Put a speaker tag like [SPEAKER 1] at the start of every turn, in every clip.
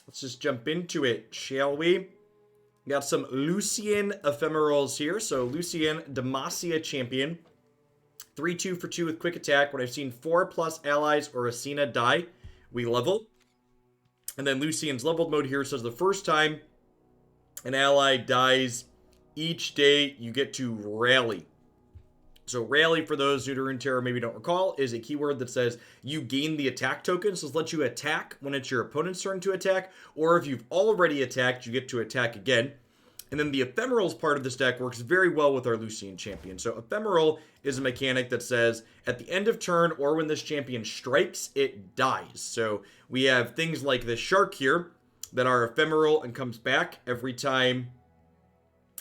[SPEAKER 1] let's just jump into it, shall we? Got some Lucian Ephemerals here. So Lucian, Demacia champion. 3-2 for 2 with quick attack. When I've seen 4+ allies or Asina die, we level. And then Lucian's leveled mode here says the first time an ally dies each day, you get to rally. So rally, for those who to Runeterra maybe don't recall, is a keyword that says you gain the attack token. So it lets you attack when it's your opponent's turn to attack, or if you've already attacked, you get to attack again. And then the Ephemerals part of this deck works very well with our Lucian champion. So Ephemeral is a mechanic that says at the end of turn or when this champion strikes, it dies. So we have things like this shark here that are ephemeral and comes back every time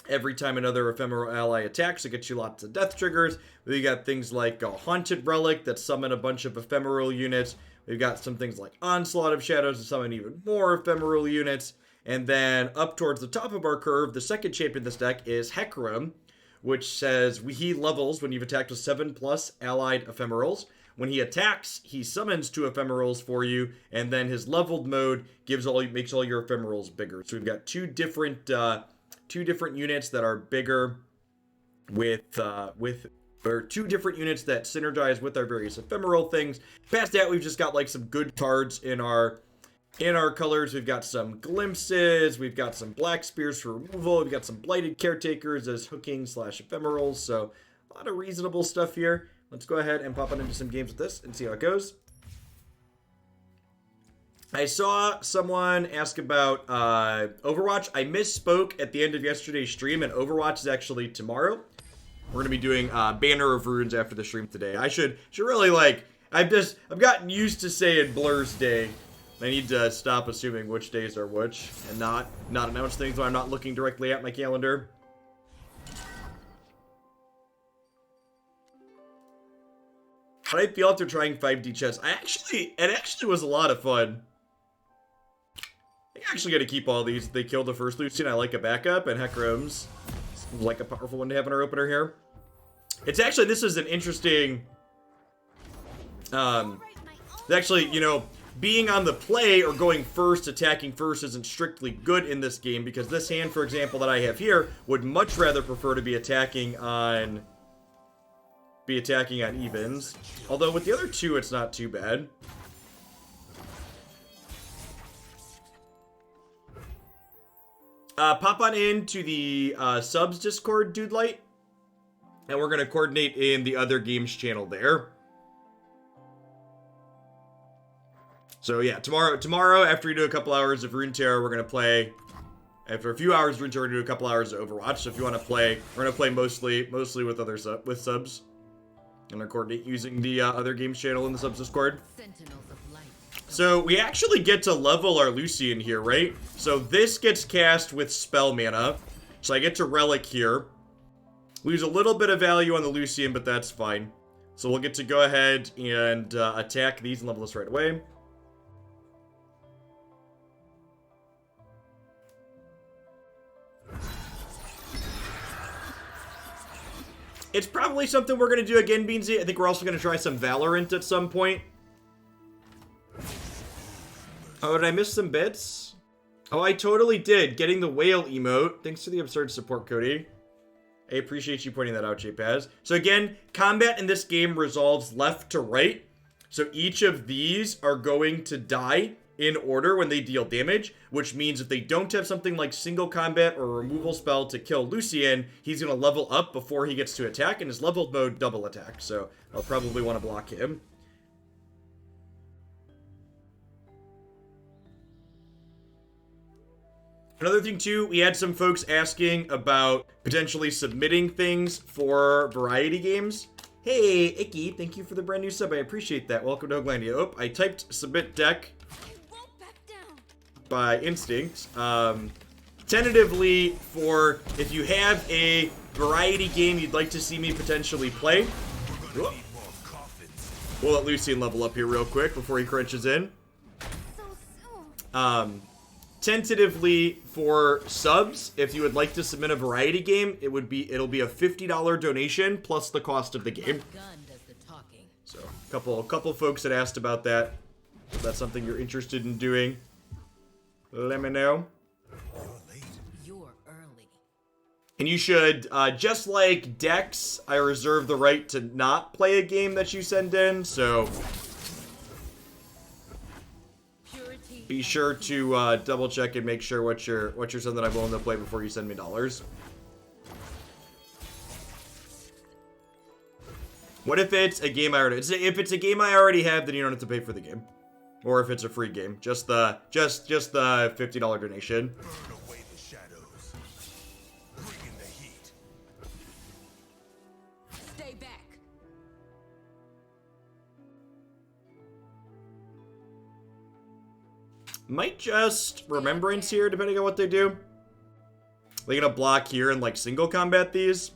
[SPEAKER 1] another ephemeral ally attacks. It gets you lots of death triggers. We got things like a haunted relic that summon a bunch of ephemeral units. We've got some things like onslaught of shadows to summon even more ephemeral units. And then up towards the top of our curve, the second champion in this deck is Hecarim, which says he levels when you've attacked with 7+ allied ephemerals. When he attacks, he summons 2 ephemerals for you, and then his leveled mode makes all your ephemerals bigger. So we've got two different units that are bigger or 2 different units that synergize with our various ephemeral things. Past that, we've just got like some good cards in our colors. We've got some glimpses, we've got some black spears for removal, we've got some blighted caretakers as hooking / ephemerals. So a lot of reasonable stuff here. Let's go ahead and pop on into some games with this and see how it goes. I saw someone ask about Overwatch. I misspoke at the end of yesterday's stream, and Overwatch is actually tomorrow. We're gonna be doing Banner of Runes after the stream today. I should really I've gotten used to saying Blur's Day. I need to stop assuming which days are which and not announce things when I'm not looking directly at my calendar. How did I feel after trying 5D chess? It actually was a lot of fun. I'm actually gonna keep all these. They killed the first Lucian. I like a backup, and Hecarim's like a powerful one to have in our opener here. It's actually, this is an interesting. Actually, you know, being on the play or going first, attacking first isn't strictly good in this game, because this hand, for example, that I have here would much rather prefer to be attacking on evens. Although with the other 2, it's not too bad. Pop on into the subs Discord, Dude Light, and we're gonna coordinate in the other games channel there. So yeah, tomorrow after we do a couple hours of Runeterra, we're gonna play. After a few hours of Runeterra, we're gonna do a couple hours of Overwatch. So if you want to play, we're gonna play mostly with subs. I'm gonna coordinate using the other games channel in the subs Discord. So we actually get to level our Lucian here, right? So this gets cast with spell mana. So I get to relic here. Lose a little bit of value on the Lucian, but that's fine. So we'll get to go ahead and attack these and level this right away. It's probably something we're going to do again, Beansy. I think we're also going to try some Valorant at some point. Oh, did I miss some bits? Oh, I totally did. Getting the whale emote. Thanks for the absurd support, Cody. I appreciate you pointing that out, JPaz. So again, combat in this game resolves left to right. So each of these are going to die in order when they deal damage, which means if they don't have something like single combat or a removal spell to kill Lucian, he's going to level up before he gets to attack, and his leveled mode double attack. So I'll probably want to block him. Another thing too, we had some folks asking about potentially submitting things for variety games. Hey, Icky, thank you for the brand new sub. I appreciate that. Welcome to Hoaglandia. Oh, I typed submit deck by instinct. Tentatively, for if you have a variety game you'd like to see me potentially play. Whoop. We'll let Lucian level up here real quick before he crunches in. Tentatively for subs, if you would like to submit a variety game, it'll be a $50 donation plus the cost of the game. So a couple folks had asked about that. If that's something you're interested in doing. let me know.
[SPEAKER 2] You're early.
[SPEAKER 1] And you should, just like Dex, I reserve the right to not play a game that you send in, so be sure to double check and make sure what you're sending I'm willing to play before you send me dollars. What if it's a game I already... If it's a game I already have, then you don't have to pay for the game. Or if it's a free game. Just the $50 donation.
[SPEAKER 3] Burn away the shadows. Bring in the heat.
[SPEAKER 2] Stay back.
[SPEAKER 1] Might just Remembrance here, depending on what they do. They're gonna block here and, like, single combat these.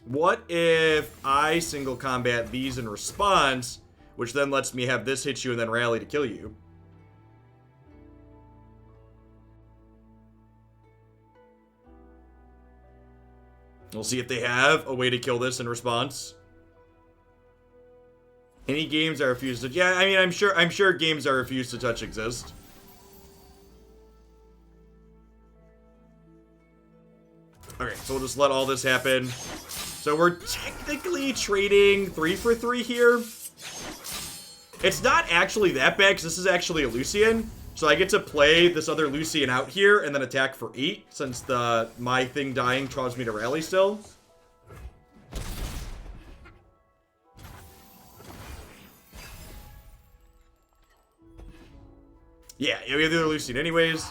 [SPEAKER 1] What if I single combat these in response, which then lets me have this hit you and then rally to kill you? We'll see if they have a way to kill this in response. Any games I refuse to... Yeah, I mean, I'm sure games I refuse to touch exist. Okay, so we'll just let all this happen. So we're technically trading 3 for 3 here. It's not actually that bad, because this is actually a Lucian. So I get to play this other Lucian out here and then attack for 8, since my thing dying caused me to rally still. Yeah, we have the other Lucian anyways.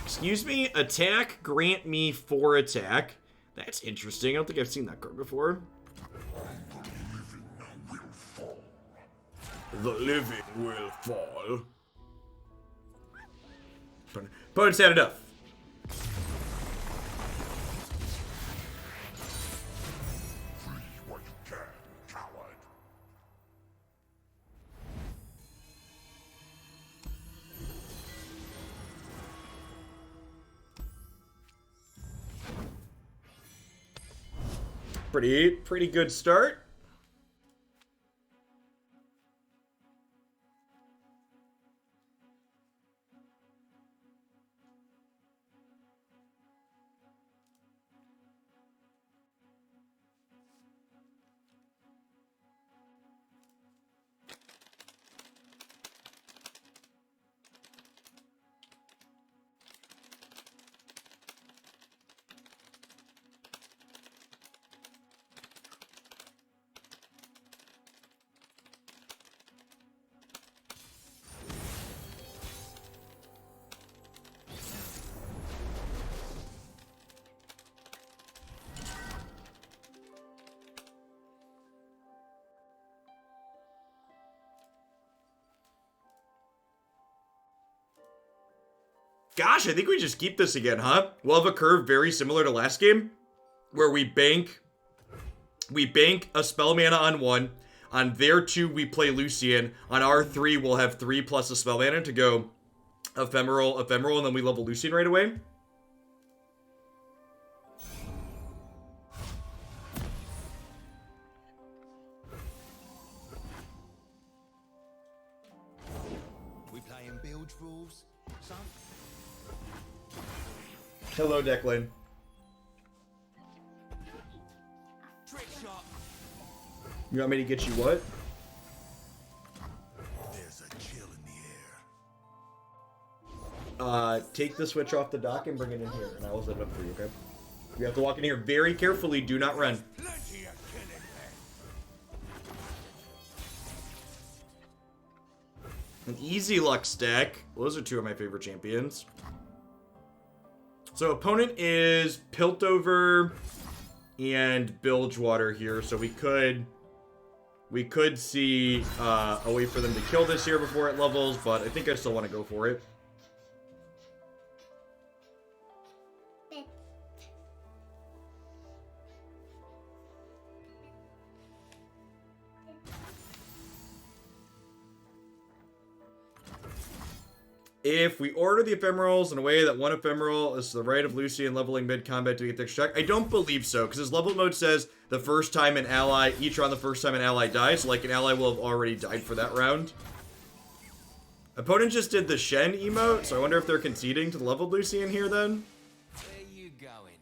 [SPEAKER 1] Excuse me, attack, grant me 4 attack. That's interesting. I don't think I've seen that card before. The living will fall. Opponent's had enough.
[SPEAKER 3] Freeze what you can, coward.
[SPEAKER 1] Pretty good start. Gosh, I think we just keep this again, huh? We'll have a curve very similar to last game, where we bank a spell mana on 1. On their 2, we play Lucian. On our 3, we'll have 3 plus a spell mana to go Ephemeral, and then we level Lucian right away.
[SPEAKER 3] We playing bilge rules, son?
[SPEAKER 1] Hello, Declan.
[SPEAKER 3] Trick shot.
[SPEAKER 1] You want me to get you what?
[SPEAKER 3] There's a chill in the air.
[SPEAKER 1] Take the switch off the dock and bring it in here, and I will set it up for you, okay? You have to walk in here very carefully. Do not run.
[SPEAKER 3] Plenty of killing there.
[SPEAKER 1] An easy luck stack. Those are 2 of my favorite champions. So opponent is Piltover and Bilgewater here, so we could see a way for them to kill this here before it levels, but I think I still want to go for it. If we order the Ephemerals in a way that one Ephemeral is to the right of Lucian leveling mid-combat to get the extra check, I don't believe so, because his level mode says the first time an ally, each round the first time an ally dies, so like an ally will have already died for that round. Opponent just did the Shen emote, so I wonder if they're conceding to the leveled Lucian here then.
[SPEAKER 3] Where you going?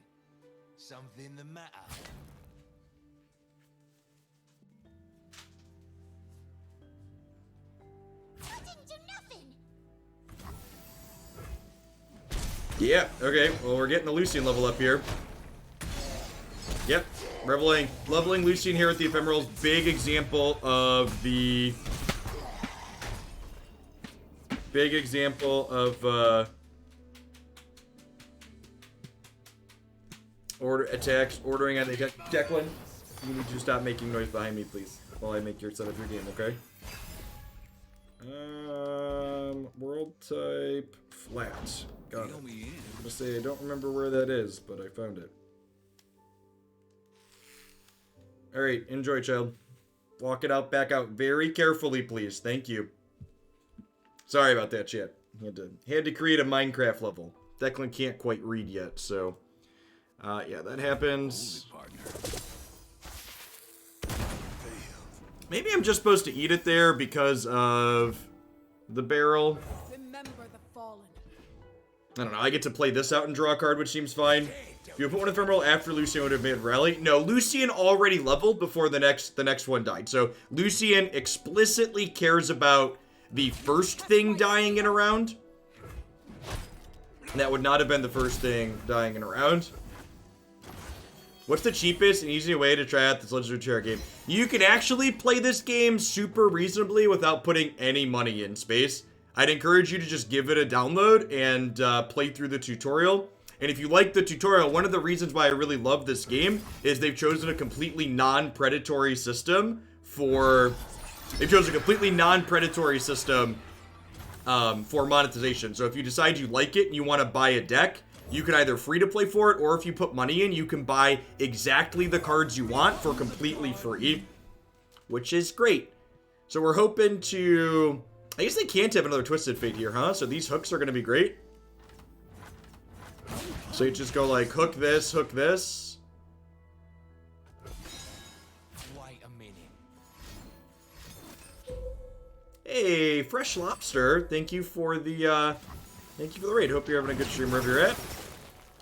[SPEAKER 3] Something the matter?
[SPEAKER 2] I didn't do nothing.
[SPEAKER 1] Yeah, okay. Well, we're getting the Lucian level up here. Yep. Leveling Lucian here with the Ephemerals. Big example of the... Big example of, order attacks, ordering on the Declan. You need to stop making noise behind me, please, while I make your set up your game, okay? World type flat. Got it. I'm gonna say I don't remember where that is, but I found it. Alright, enjoy, child. Walk it out, back out very carefully, please. Thank you. Sorry about that, chat. Had to create a Minecraft level. Declan can't quite read yet, so... yeah, that happens. Maybe I'm just supposed to eat it there because of the barrel.
[SPEAKER 2] Remember the fallen.
[SPEAKER 1] I don't know, I get to play this out and draw a card, which seems fine. If you put one Ephemeral after Lucian would have made rally. No, Lucian already leveled before the next one died. So Lucian explicitly cares about the first thing dying in a round. That would not have been the first thing dying in a round. What's the cheapest and easiest way to try out this Legend of Runeterra game? You can actually play this game super reasonably without putting any money in space. I'd encourage you to just give it a download and play through the tutorial. And if you like the tutorial, one of the reasons why I really love this game is they've chosen a completely non-predatory system for... They've chosen a completely non-predatory system for monetization. So if you decide you like it and you want to buy a deck, you can either free to play for it, or if you put money in, you can buy exactly the cards you want for completely free, which is great. So we're hoping to... I guess they can't have another Twisted Fate here, huh? So these hooks are going to be great. So you just go like, hook this, hook this.
[SPEAKER 3] Wait a minute.
[SPEAKER 1] Hey, Fresh Lobster, thank you for the raid. Hope you're having a good stream wherever you're at.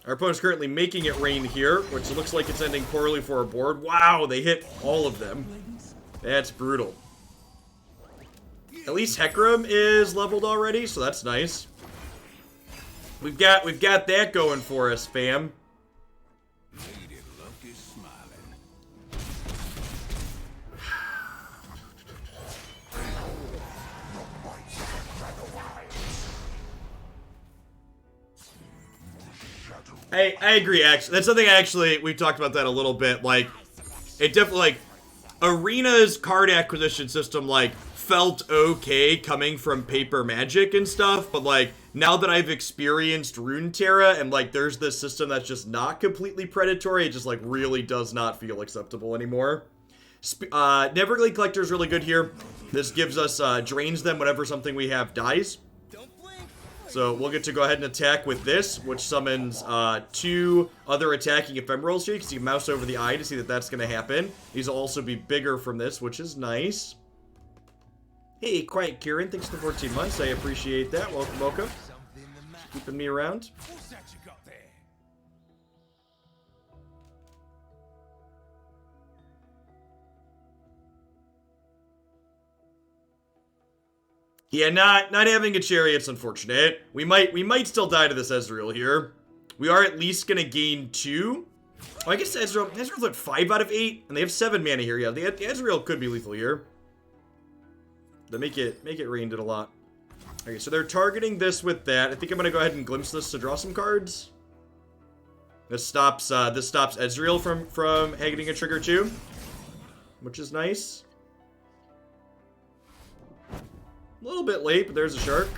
[SPEAKER 1] Our opponent's currently making it rain here, which looks like it's ending poorly for our board. Wow, they hit all of them. That's brutal. At least Hecarim is leveled already, so that's nice. We've got that going for us, fam.
[SPEAKER 3] Lady Luck is smiling.
[SPEAKER 1] I agree, actually. That's something we talked about that a little bit. Like, it definitely, like, Arena's card acquisition system, like, felt okay coming from Paper Magic and stuff, but, like, now that I've experienced Runeterra and, like, there's this system that's just not completely predatory, it just, like, really does not feel acceptable anymore. Neverglade Collector is really good here. This gives us, drains them whenever something we have dies. So we'll get to go ahead and attack with this, which summons 2 other attacking Ephemerals here, because you can mouse over the eye to see that that's going to happen. These will also be bigger from this, which is nice. Hey, Quiet Kieran, thanks for the 14 months. I appreciate that. Welcome, welcome. Keeping me around.
[SPEAKER 3] What's that you got there?
[SPEAKER 1] Yeah, not having a Chariot's unfortunate. We might still die to this Ezreal here. We are at least gonna gain 2. Oh, I guess Ezreal's like 5 out of 8, and they have 7 mana here. Yeah, the Ezreal could be lethal here. They make it rain did a lot. Okay, so they're targeting this with that. I think I'm gonna go ahead and glimpse this to draw some cards. This stops Ezreal from getting a trigger too, which is nice. A little bit late, but there's a shark.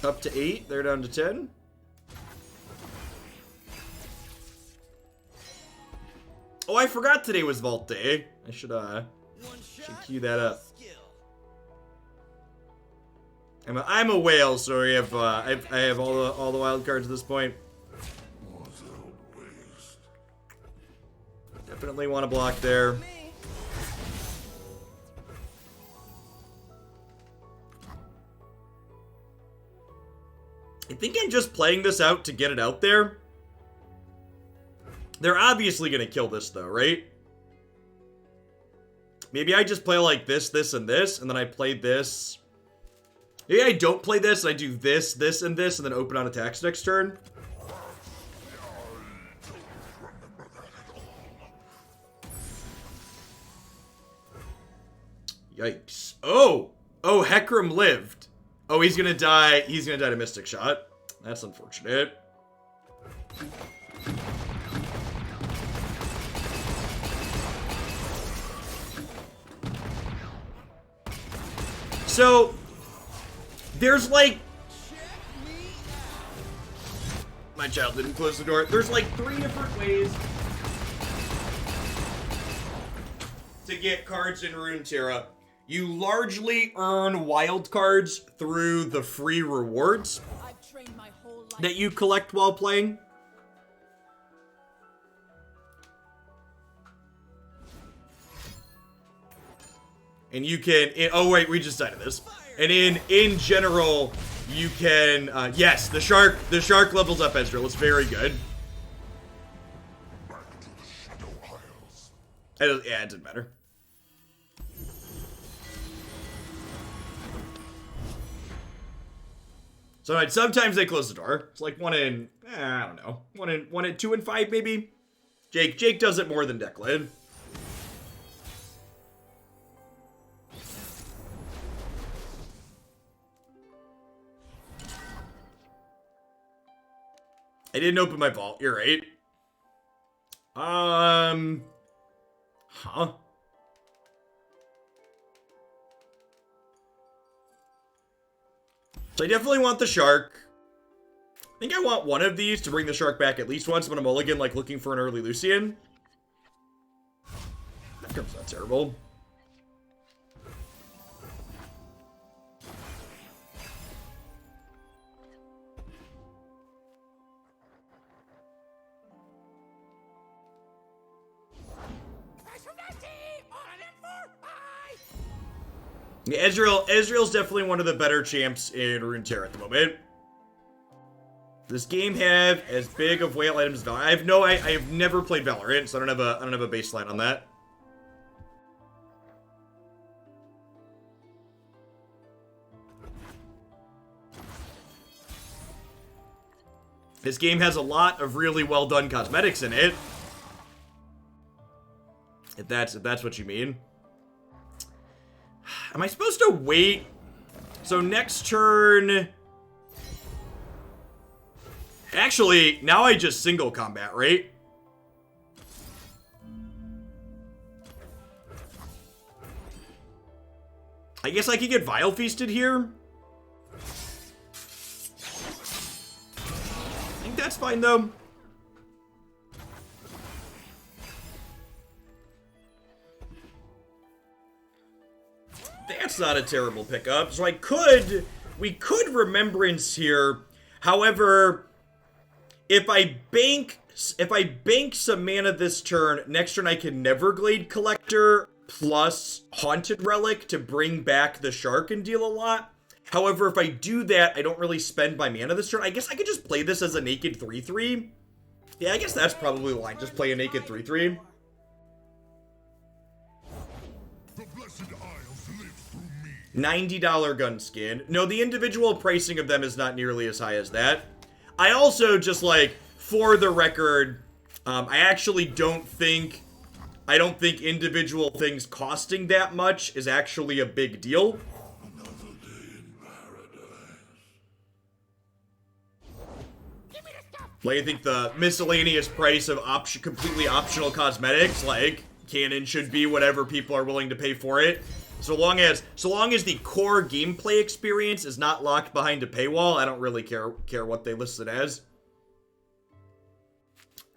[SPEAKER 1] Up to 8, they're down to 10. Oh, I forgot today was Vault Day. I should cue that up. I'm a whale, so I have all the wild cards at this point. Definitely want to block there. I think I'm just playing this out to get it out there. They're obviously going to kill this, though, right? Maybe I just play like this, this, and this, and then I play this. Maybe I don't play this, and I do this, this, and this, and then open on attacks next turn. Yikes. Oh! Oh, Hecarim lived. Oh, he's gonna die. He's gonna die to Mystic Shot. That's unfortunate. So, there's like... My child didn't close the door. There's like 3 different ways to get cards in Runeterra. You largely earn wild cards through the free rewards that you collect while playing. And you can, oh wait, we just decided this. And in general, you can, yes, the shark levels up Ezreal. It's very good. Yeah, it didn't matter. So sometimes they close the door. It's like one in, I don't know, one in 2 and 5 maybe. Jake does it more than Declan. I didn't open my vault. You're right. Huh? So I definitely want the shark. I think I want one of these to bring the shark back at least once, but I'm mulligan, like, looking for an early Lucian. That comes not terrible. Yeah, Ezreal's definitely one of the better champs in Runeterra at the moment. Does this game have as big of whale items as Valorant? I have never played Valorant, so I don't have a baseline on that. This game has a lot of really well done cosmetics in it. If that's what you mean. Am I supposed to wait? So next turn... Actually, now I just single combat, right? I guess I could get Vile Feasted here. I think that's fine, though. That's not a terrible pickup. So we could Remembrance here. However, if I bank some mana this turn, next turn I can Neverglade Collector plus Haunted Relic to bring back the shark and deal a lot. However, if I do that, I don't really spend my mana this turn. I guess I could just play this as a naked 3/3. Yeah, I guess that's probably the line. Just play a naked 3/3. $90 gun skin. No, the individual pricing of them is not nearly as high as that. I also just, like, for the record, I actually don't think individual things costing that much is actually a big deal. Like, I think the miscellaneous price of completely optional cosmetics, like, canon should be whatever people are willing to pay for it. So long as the core gameplay experience is not locked behind a paywall, I don't really care what they list it as.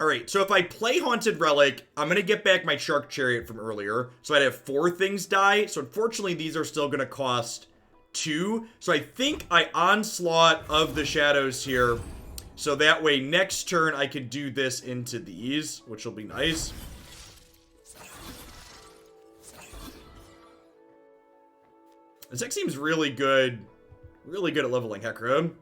[SPEAKER 1] Alright, so if I play Haunted Relic, I'm going to get back my Shark Chariot from earlier. So I'd have 4 things die. So unfortunately, these are still going to cost 2. So I think I Onslaught of the Shadows here. So that way, next turn, I could do this into these, which will be nice. This deck seems really good at leveling Hecarim.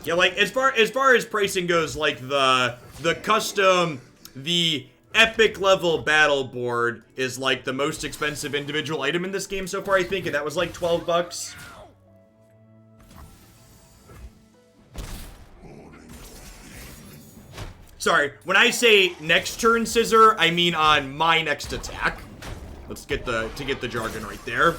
[SPEAKER 1] Yeah, like as far as pricing goes, like the custom, the epic level battle board is like the most expensive individual item in this game so far, I think, and that was like 12 bucks. Sorry, when I say next turn scissor, I mean on my next attack. Let's get the jargon right there.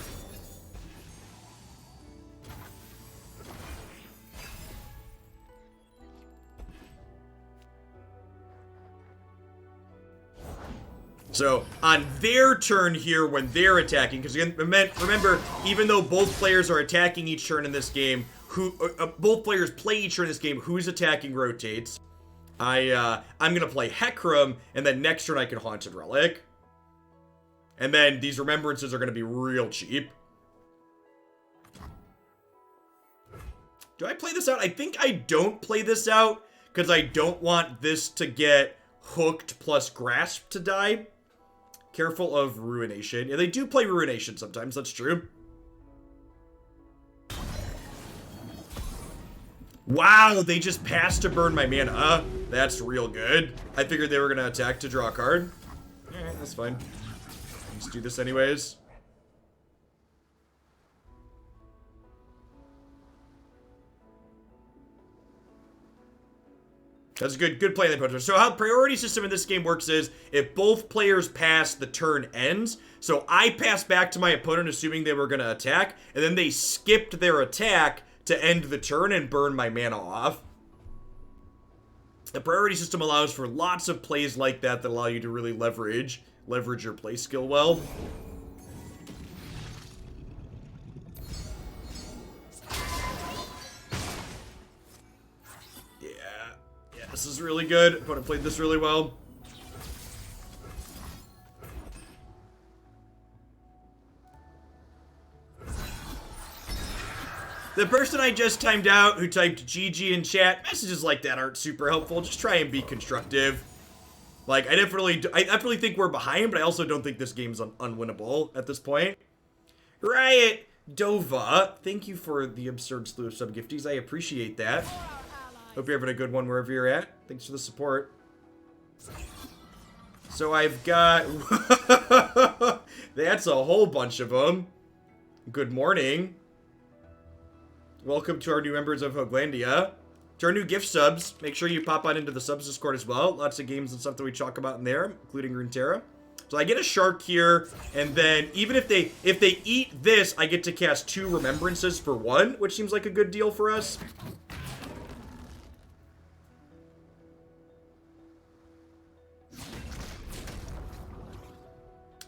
[SPEAKER 1] So, on their turn here, when they're attacking, because again, remember, even though both players are attacking each turn in this game, both players play each turn in this game, who's attacking rotates. I'm gonna play Hecarim, and then next turn I can Haunted Relic. And then these remembrances are gonna be real cheap. Do I play this out? I think I don't play this out, because I don't want this to get hooked plus grasp to die. Careful of Ruination. Yeah, they do play Ruination sometimes, that's true. Wow, they just passed to burn my mana. That's real good. I figured they were going to attack to draw a card. Alright, that's fine. Let's do this anyways. That's a good play in the So how the priority system in this game works is if both players pass, the turn ends. So I pass back to my opponent assuming they were going to attack, and then they skipped their attack to end the turn and burn my mana off. The priority system allows for lots of plays like that that allow you to really leverage your play skill well. This is really good. Opponent played this really well. The person I just timed out who typed GG in chat, messages like that aren't super helpful. Just try and be constructive. Like, I definitely think we're behind, but I also don't think this game's unwinnable at this point. Riot Dova, thank you for the absurd slew of sub-gifties. I appreciate that. Hope you're having a good one wherever you're at. Thanks for the support. So I've got... That's a whole bunch of them. Good morning. Welcome to our new members of Hoglandia. To our new gift subs, make sure you pop on into the subs Discord as well. Lots of games and stuff that we talk about in there, including Runeterra. So I get a shark here, and then even if they eat this, I get to cast 2 remembrances for 1, which seems like a good deal for us.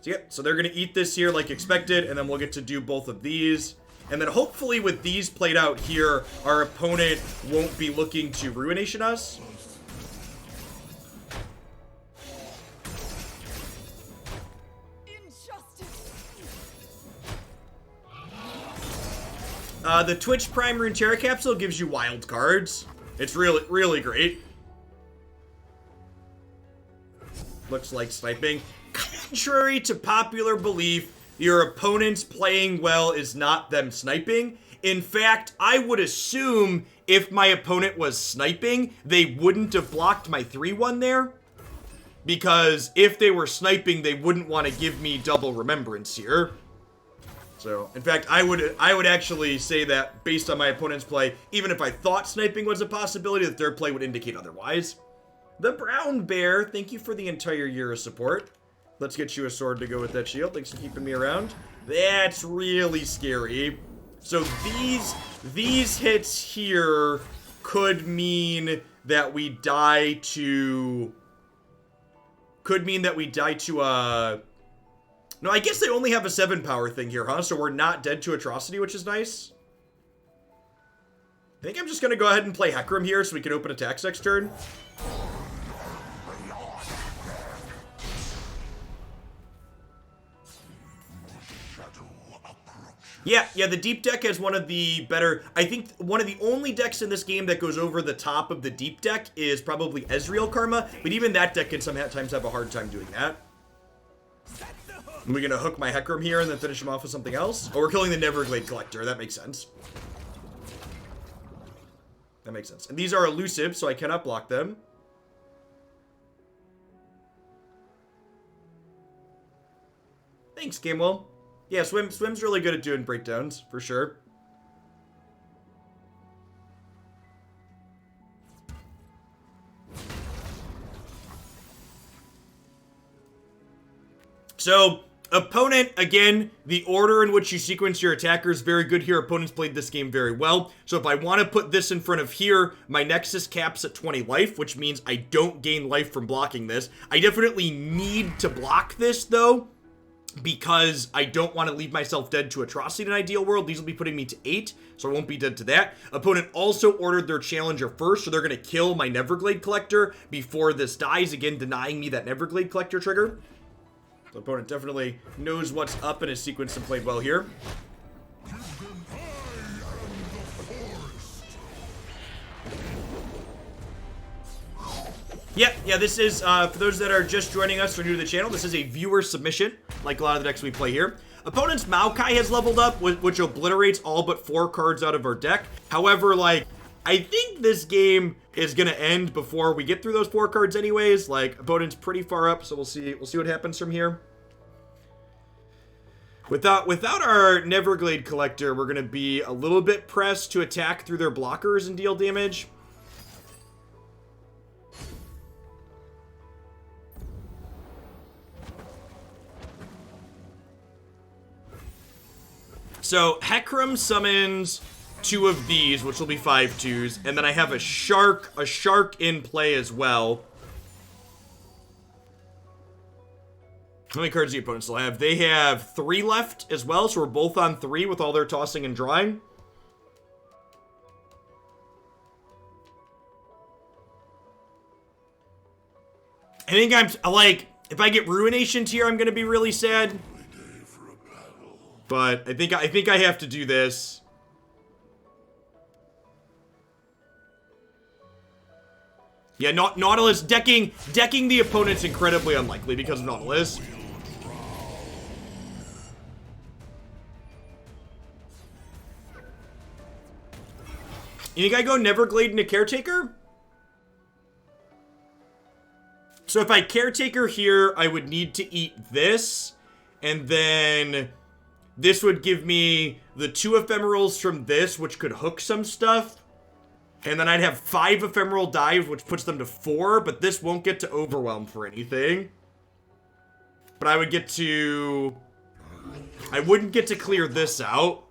[SPEAKER 1] So yeah, so they're going to eat this here like expected, and then we'll get to do both of these. And then hopefully with these played out here, our opponent won't be looking to Ruination us. The Twitch Prime Runeterra capsule gives you wild cards. It's really great. Looks like sniping. Contrary to popular belief, your opponent's playing well is not them sniping. In fact, I would assume if my opponent was sniping, they wouldn't have blocked my 3-1 there. Because if they were sniping, they wouldn't want to give me double remembrance here. So, in fact, I would actually say that based on my opponent's play, even if I thought sniping was a possibility, that their play would indicate otherwise. The Brown Bear, thank you for the entire year of support. Let's get you a sword to go with that shield. Thanks for keeping me around. That's really scary. So these hits here could mean that we die to... No, I guess they only have a 7 power thing here, huh? So we're not dead to Atrocity, which is nice. I think I'm just going to go ahead and play Hecarim here so we can open attacks next turn. Yeah, the deep deck has one of the better... I think one of the only decks in this game that goes over the top of the deep deck is probably Ezreal Karma, but even that deck can sometimes have a hard time doing that. Are we going to hook my Hecarim here and then finish him off with something else? Oh, we're killing the Neverglade Collector. That makes sense. That makes sense. And these are elusive, so I cannot block them. Thanks, Gamewell. Yeah, Swim's really good at doing breakdowns, for sure. So, opponent, again, the order in which you sequence your attacker is very good here. Opponents played this game very well. So if I want to put this in front of here, my Nexus caps at 20 life, which means I don't gain life from blocking this. I definitely need to block this, though, because I don't want to leave myself dead to Atrocity in an ideal world. These will be putting me to 8, so I won't be dead to that. Opponent also ordered their Challenger first, so they're going to kill my Neverglade Collector before this dies, again denying me that Neverglade Collector trigger. The opponent definitely knows what's up and has sequenced and played well here. Yeah, this is, for those that are just joining us or new to the channel, this is a viewer submission, like a lot of the decks we play here. Opponent's Maokai has leveled up, which obliterates all but 4 cards out of our deck. However, like, I think this game is gonna end before we get through those 4 cards anyways. Like, opponent's pretty far up, so we'll see what happens from here. Without our Neverglade Collector, we're gonna be a little bit pressed to attack through their blockers and deal damage. So, Hecarim summons 2 of these, which will be 5/2s, and then I have a shark in play as well. How many cards do the opponents still have? They have 3 left as well, so we're both on 3 with all their tossing and drawing. I think I'm, like, if I get Ruinations here, I'm gonna be really sad. But I think I have to do this. Yeah, Nautilus decking the opponent's incredibly unlikely because of Nautilus. You think I go Neverglade into Caretaker? So if I Caretaker here, I would need to eat this, and then this would give me the 2 Ephemerals from this, which could hook some stuff. And then I'd have 5 Ephemeral dives, which puts them to 4, but this won't get to Overwhelm for anything. But I would get to... I wouldn't get to clear this out.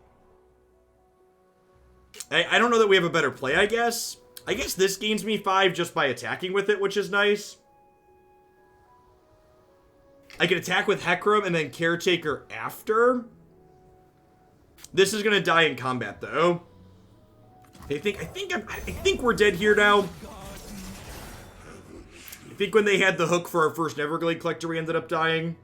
[SPEAKER 1] I don't know that we have a better play, I guess. I guess this gains me 5 just by attacking with it, which is nice. I can attack with Hecarim and then Caretaker after. This is gonna die in combat, though. I think we're dead here now. I think when they had the hook for our first Neverglade Collector, we ended up dying.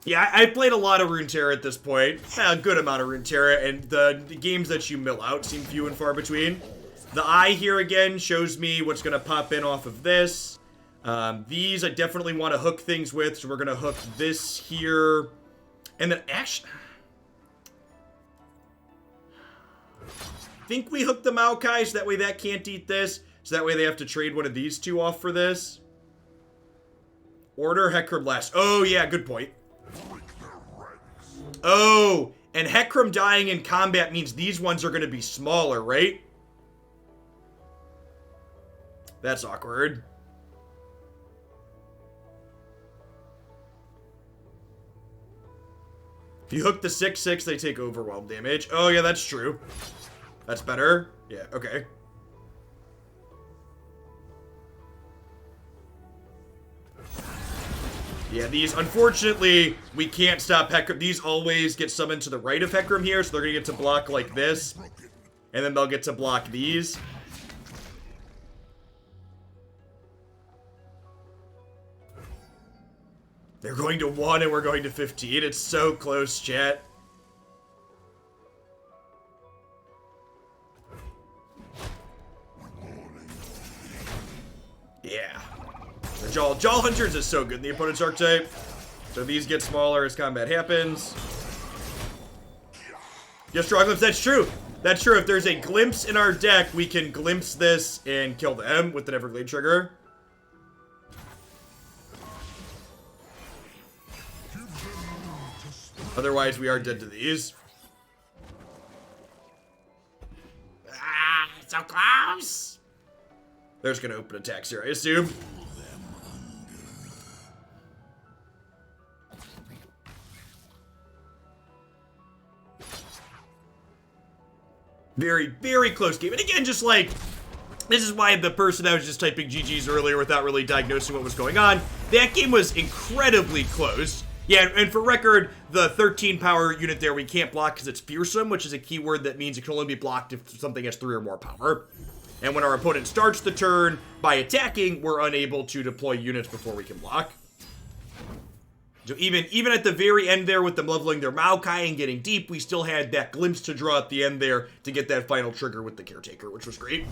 [SPEAKER 1] Yeah, I played a lot of Runeterra at this point. A good amount of Runeterra, and the games that you mill out seem few and far between. The eye here again shows me what's going to pop in off of this. These I definitely want to hook things with, so we're going to hook this here. And then actually... I think we hook the Maokai, so that way that can't eat this. So that way they have to trade one of these 2 off for this. Order Hecarim last. Oh, yeah, good point. Oh, and Hecarim dying in combat means these ones are going to be smaller, right? That's awkward. If you hook the 6/6, they take overwhelm damage. Oh, yeah, that's true. That's better. Yeah, okay. Yeah, these, unfortunately, we can't stop Hecarim. These always get summoned to the right of Hecarim here, so they're going to get to block like this. And then they'll get to block these. They're going to 1 and we're going to 15. It's so close, chat. Jaw. Jaw Hunters is so good in the opponent's archetype. So these get smaller as combat happens. Yes, Straw Glimpse, that's true. That's true. If there's a glimpse in our deck, we can glimpse this and kill them with the Everglade trigger. Otherwise, we are dead to these. Ah, so close. They're just gonna open attacks here, I assume. Very, very close game. And again, just like, this is why the person that was just typing GG's earlier without really diagnosing what was going on, that game was incredibly close. Yeah, and for record, the 13 power unit there we can't block because it's fearsome, which is a keyword that means it can only be blocked if something has 3 or more power. And when our opponent starts the turn by attacking, we're unable to deploy units before we can block. So even at the very end there with them leveling their Maokai and getting deep, we still had that glimpse to draw at the end there to get that final trigger with the Caretaker, which was great.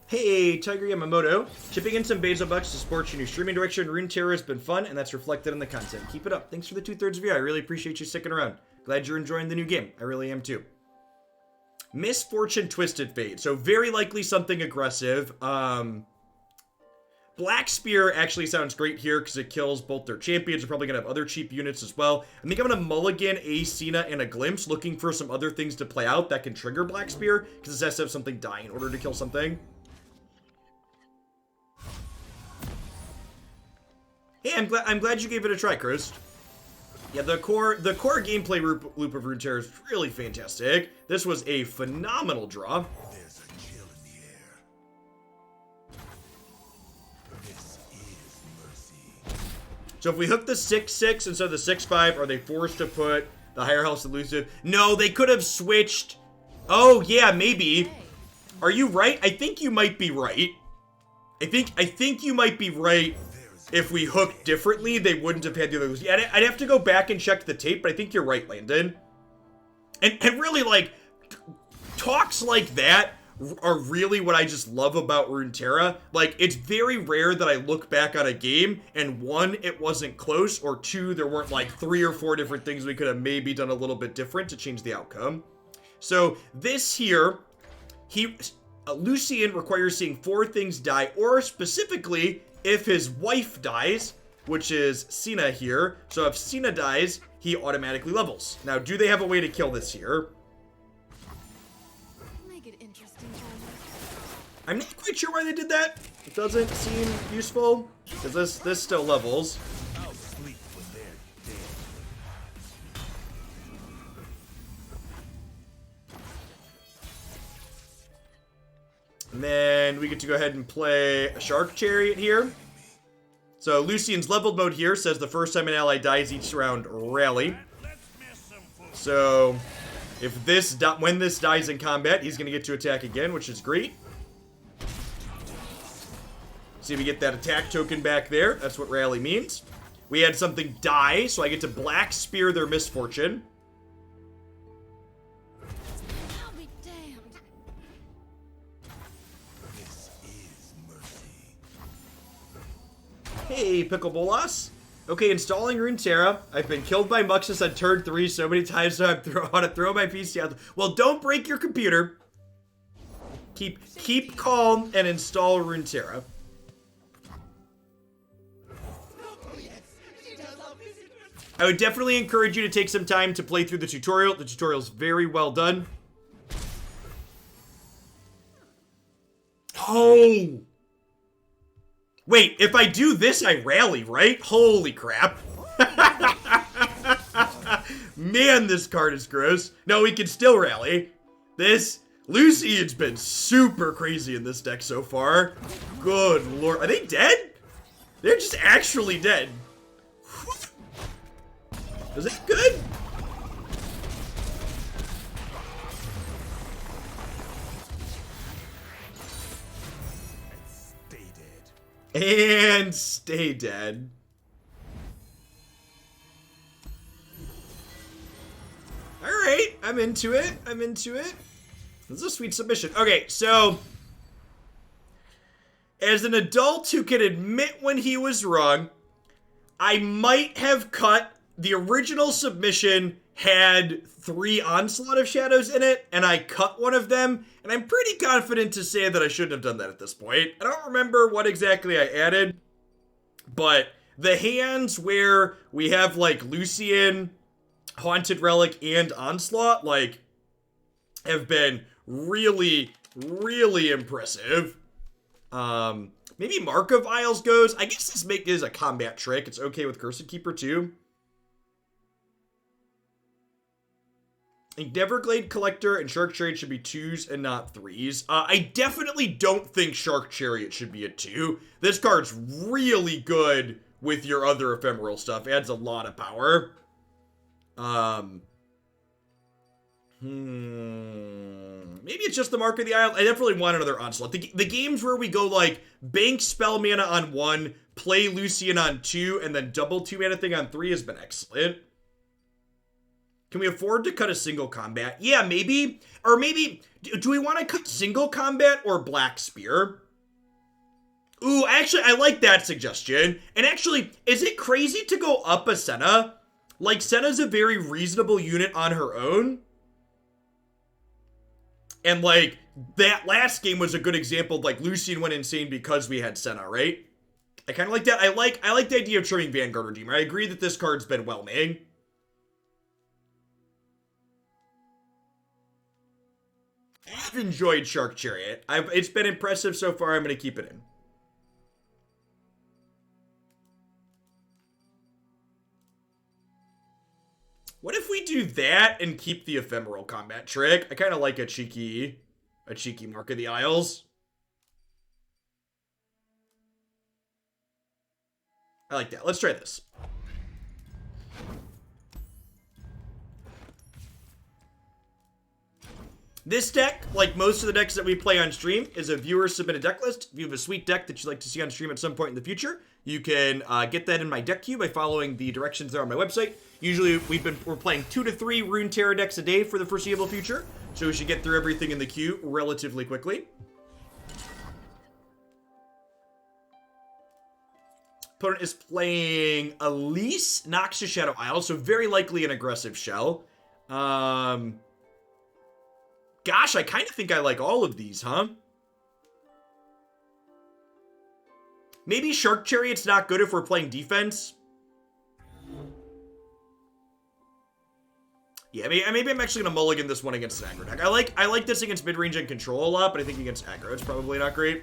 [SPEAKER 1] Hey, Tiger Yamamoto. Chipping in some Bezo bucks to support your new streaming direction. Runeterra has been fun, and that's reflected in the content. Keep it up. Thanks for the 2/3 view. I really appreciate you sticking around. Glad you're enjoying the new game. I really am too. Misfortune Twisted Fate. So very likely something aggressive. Black Spear actually sounds great here because it kills both their champions. They're probably going to have other cheap units as well. I think I'm going to mulligan a Cena and a Glimpse, looking for some other things to play out that can trigger Black Spear because it has to have something die in order to kill something. Hey, I'm glad you gave it a try, Chris. Yeah, the core gameplay loop of Runeterra is really fantastic. This was a phenomenal draw.
[SPEAKER 3] There's a chill in the air. This is mercy.
[SPEAKER 1] So if we hook the 6/6 instead of the 6/5, are they forced to put the higher health elusive? No, they could have switched. Oh yeah, maybe. Are you right? I think you might be right. I think you might be right. If we hooked differently, they wouldn't have had the other. Yeah, I'd have to go back and check the tape, but I think you're right, Landon. And really, like, talks like that are really what I just love about Runeterra. Like, it's very rare that I look back on a game and 1, it wasn't close, or 2, there weren't like 3 or 4 different things we could have maybe done a little bit different to change the outcome. So this here, Lucian requires seeing 4 things die, or specifically, if his wife dies, which is Cena here. So if Cena dies, he automatically levels. Now, do they have a way to kill this here?
[SPEAKER 2] Make it interesting,
[SPEAKER 1] I'm not quite sure why they did that. It doesn't seem useful, because this still levels.
[SPEAKER 3] I'll sleep when they're dead.
[SPEAKER 1] And then we get to go ahead and play a Shark Chariot here. So Lucian's leveled mode here says the first time an ally dies each round, rally. So if when this dies in combat, he's going to get to attack again, which is great. See, we get that attack token back there. That's what rally means. We had something die, so I get to Black Spear their Misfortune.
[SPEAKER 2] I'll be damned.
[SPEAKER 3] This is mercy.
[SPEAKER 1] Hey, Pickle Bolas. Okay, installing Runeterra. I've been killed by Muxus on turn 3 so many times, so I want to throw my PC out. Well, don't break your computer. Keep calm and install Runeterra. I would definitely encourage you to take some time to play through the tutorial. The tutorial's very well done. Oh! Wait, if I do this, I rally, right? Holy crap. Man, this card is gross. No, we can still rally. Lucian's been super crazy in this deck so far. Good lord. Are they dead? They're just actually dead. Is that good? And stay dead. Alright, I'm into it. I'm into it. This is a sweet submission. Okay, so as an adult who can admit when he was wrong, I might have cut the original submission had 3 Onslaught of Shadows in it, and I cut one of them, and I'm pretty confident to say that I shouldn't have done that at this point. I don't remember what exactly I added, but the hands where we have, like, Lucian, Haunted Relic, and Onslaught, like, have been really, really impressive. Maybe Mark of Isles goes. I guess this is a combat trick. It's okay with Cursed Keeper, too. I think Neverglade Collector and Shark Chariot should be 2s and not 3s. I definitely don't think Shark Chariot should be a 2. This card's really good with your other ephemeral stuff. Adds a lot of power. Maybe it's just the Mark of the Isle. I definitely want another Onslaught. The games where we go like bank spell mana on 1, play Lucian on 2, and then double 2 mana thing on 3 has been excellent. Can we afford to cut a single combat? Yeah, maybe. Or maybe, do we want to cut single combat or Black Spear? Ooh, actually, I like that suggestion. And actually, is it crazy to go up a Senna? Like, Senna's a very reasonable unit on her own. And, like, that last game was a good example of, like, Lucian went insane because we had Senna, right? I kind of like that. I like the idea of trimming Vanguard Redeemer. I agree that this card's been well-made. I've enjoyed Shark Chariot. It's been impressive so far. I'm going to keep it in. What if we do that and keep the ephemeral combat trick? I kind of like a cheeky Mark of the Isles. I like that. Let's try this. This deck, like most of the decks that we play on stream, is a viewer-submitted deck list. If you have a sweet deck that you'd like to see on stream at some point in the future, you can get that in my deck queue by following the directions there on my website. Usually, we're playing 2 to 3 Runeterra decks a day for the foreseeable future, so we should get through everything in the queue relatively quickly. Opponent is playing Elise, Noxious Shadow Isle, so very likely an aggressive shell. Gosh, I kind of think I like all of these, huh? Maybe Shark Chariot's not good if we're playing defense. Yeah, maybe I'm actually gonna mulligan this one against an aggro deck. I like this against mid-range and control a lot, but I think against aggro it's probably not great.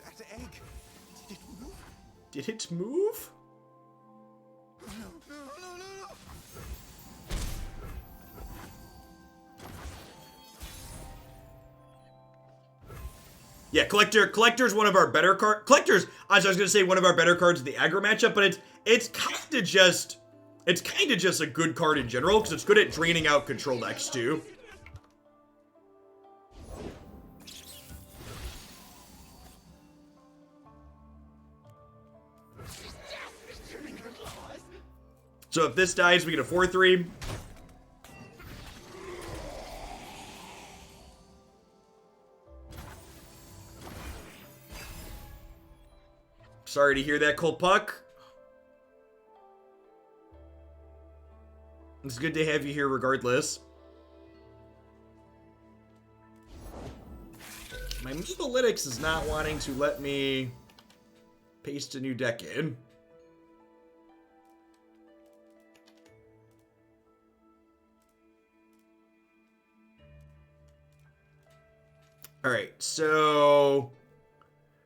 [SPEAKER 3] That egg. Did it move?
[SPEAKER 1] Did it move?
[SPEAKER 3] No.
[SPEAKER 1] Yeah, Collector's one of our better cards. Collector's, as I was gonna say, one of our better cards in the aggro matchup, but it's kind of just a good card in general because it's good at draining out control decks too. So if this dies, we get a 4/3. Sorry to hear that, Cold Puck. It's good to have you here regardless. My Megalytics is not wanting to let me paste a new deck in. Alright, so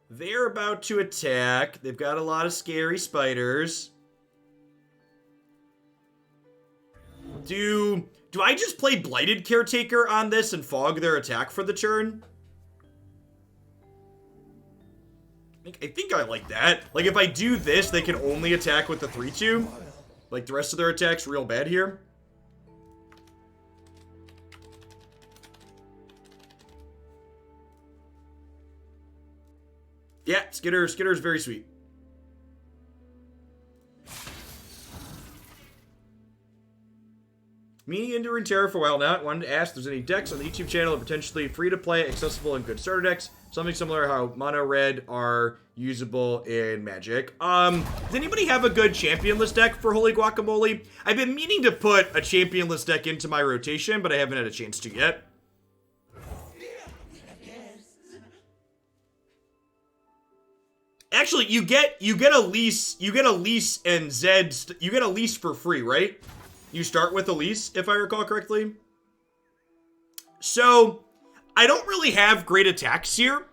[SPEAKER 1] they're about to attack. They've got a lot of scary spiders. Do I just play Blighted Caretaker on this and fog their attack for the turn? I think I like that. Like, if I do this, they can only attack with the 3/2. Like, the rest of their attack's real bad here. Yeah, Skitter's very sweet. Meaning into Runeterra for a while now. I wanted to ask if there's any decks on the YouTube channel that are potentially free to play, accessible, and good starter decks. Something similar how mono red are usable in Magic. Does anybody have a good championless deck for Holy Guacamole? I've been meaning to put a championless deck into my rotation, but I haven't had a chance to yet. Actually, you get a lease and Zed, you get a lease for free, right? You start with a lease, if I recall correctly. So, I don't really have great attacks here,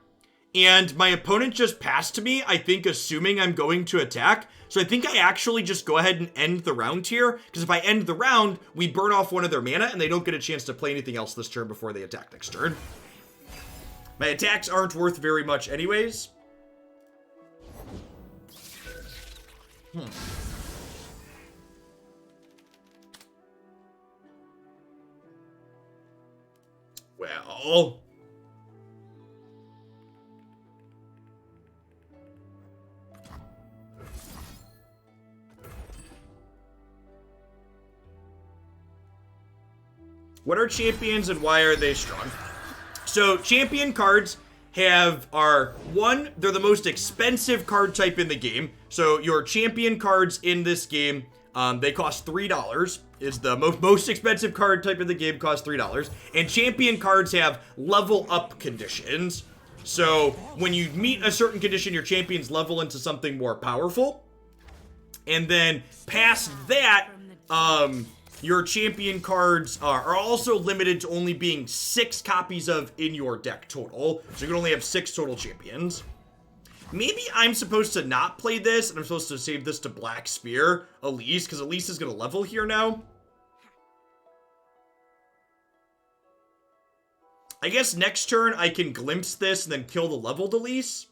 [SPEAKER 1] and my opponent just passed to me, I think assuming I'm going to attack. So I think I actually just go ahead and end the round here, because if I end the round, we burn off one of their mana, and they don't get a chance to play anything else this turn before they attack next turn. My attacks aren't worth very much anyways. Well... What are champions and why are they strong? So, champion cards are they're the most expensive card type in the game. So, your champion cards in this game, they cost $3. Is the most expensive card type in the game, costs $3. And champion cards have level up conditions. So, when you meet a certain condition, your champions level into something more powerful. And then, past that, your champion cards are also limited to only being 6 copies of in your deck total. So you can only have 6 total champions. Maybe I'm supposed to not play this, and I'm supposed to save this to Black Spear, Elise, because Elise is going to level here now. I guess next turn I can glimpse this and then kill the leveled Elise.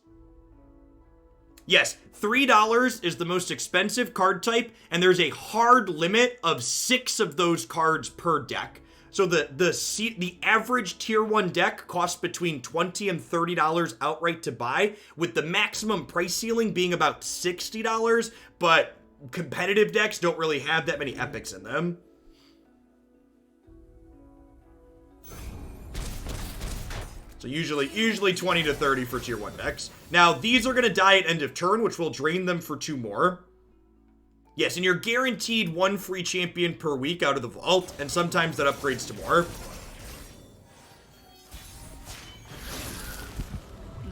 [SPEAKER 1] Yes, $3 is the most expensive card type, and there's a hard limit of 6 of those cards per deck. So the average tier 1 deck costs between $20 and $30 outright to buy, with the maximum price ceiling being about $60, but competitive decks don't really have that many epics in them. So usually 20 to 30 for tier 1 decks. Now, these are going to die at end of turn, which will drain them for 2 more. Yes, and you're guaranteed 1 free champion per week out of the vault, and sometimes that upgrades to more.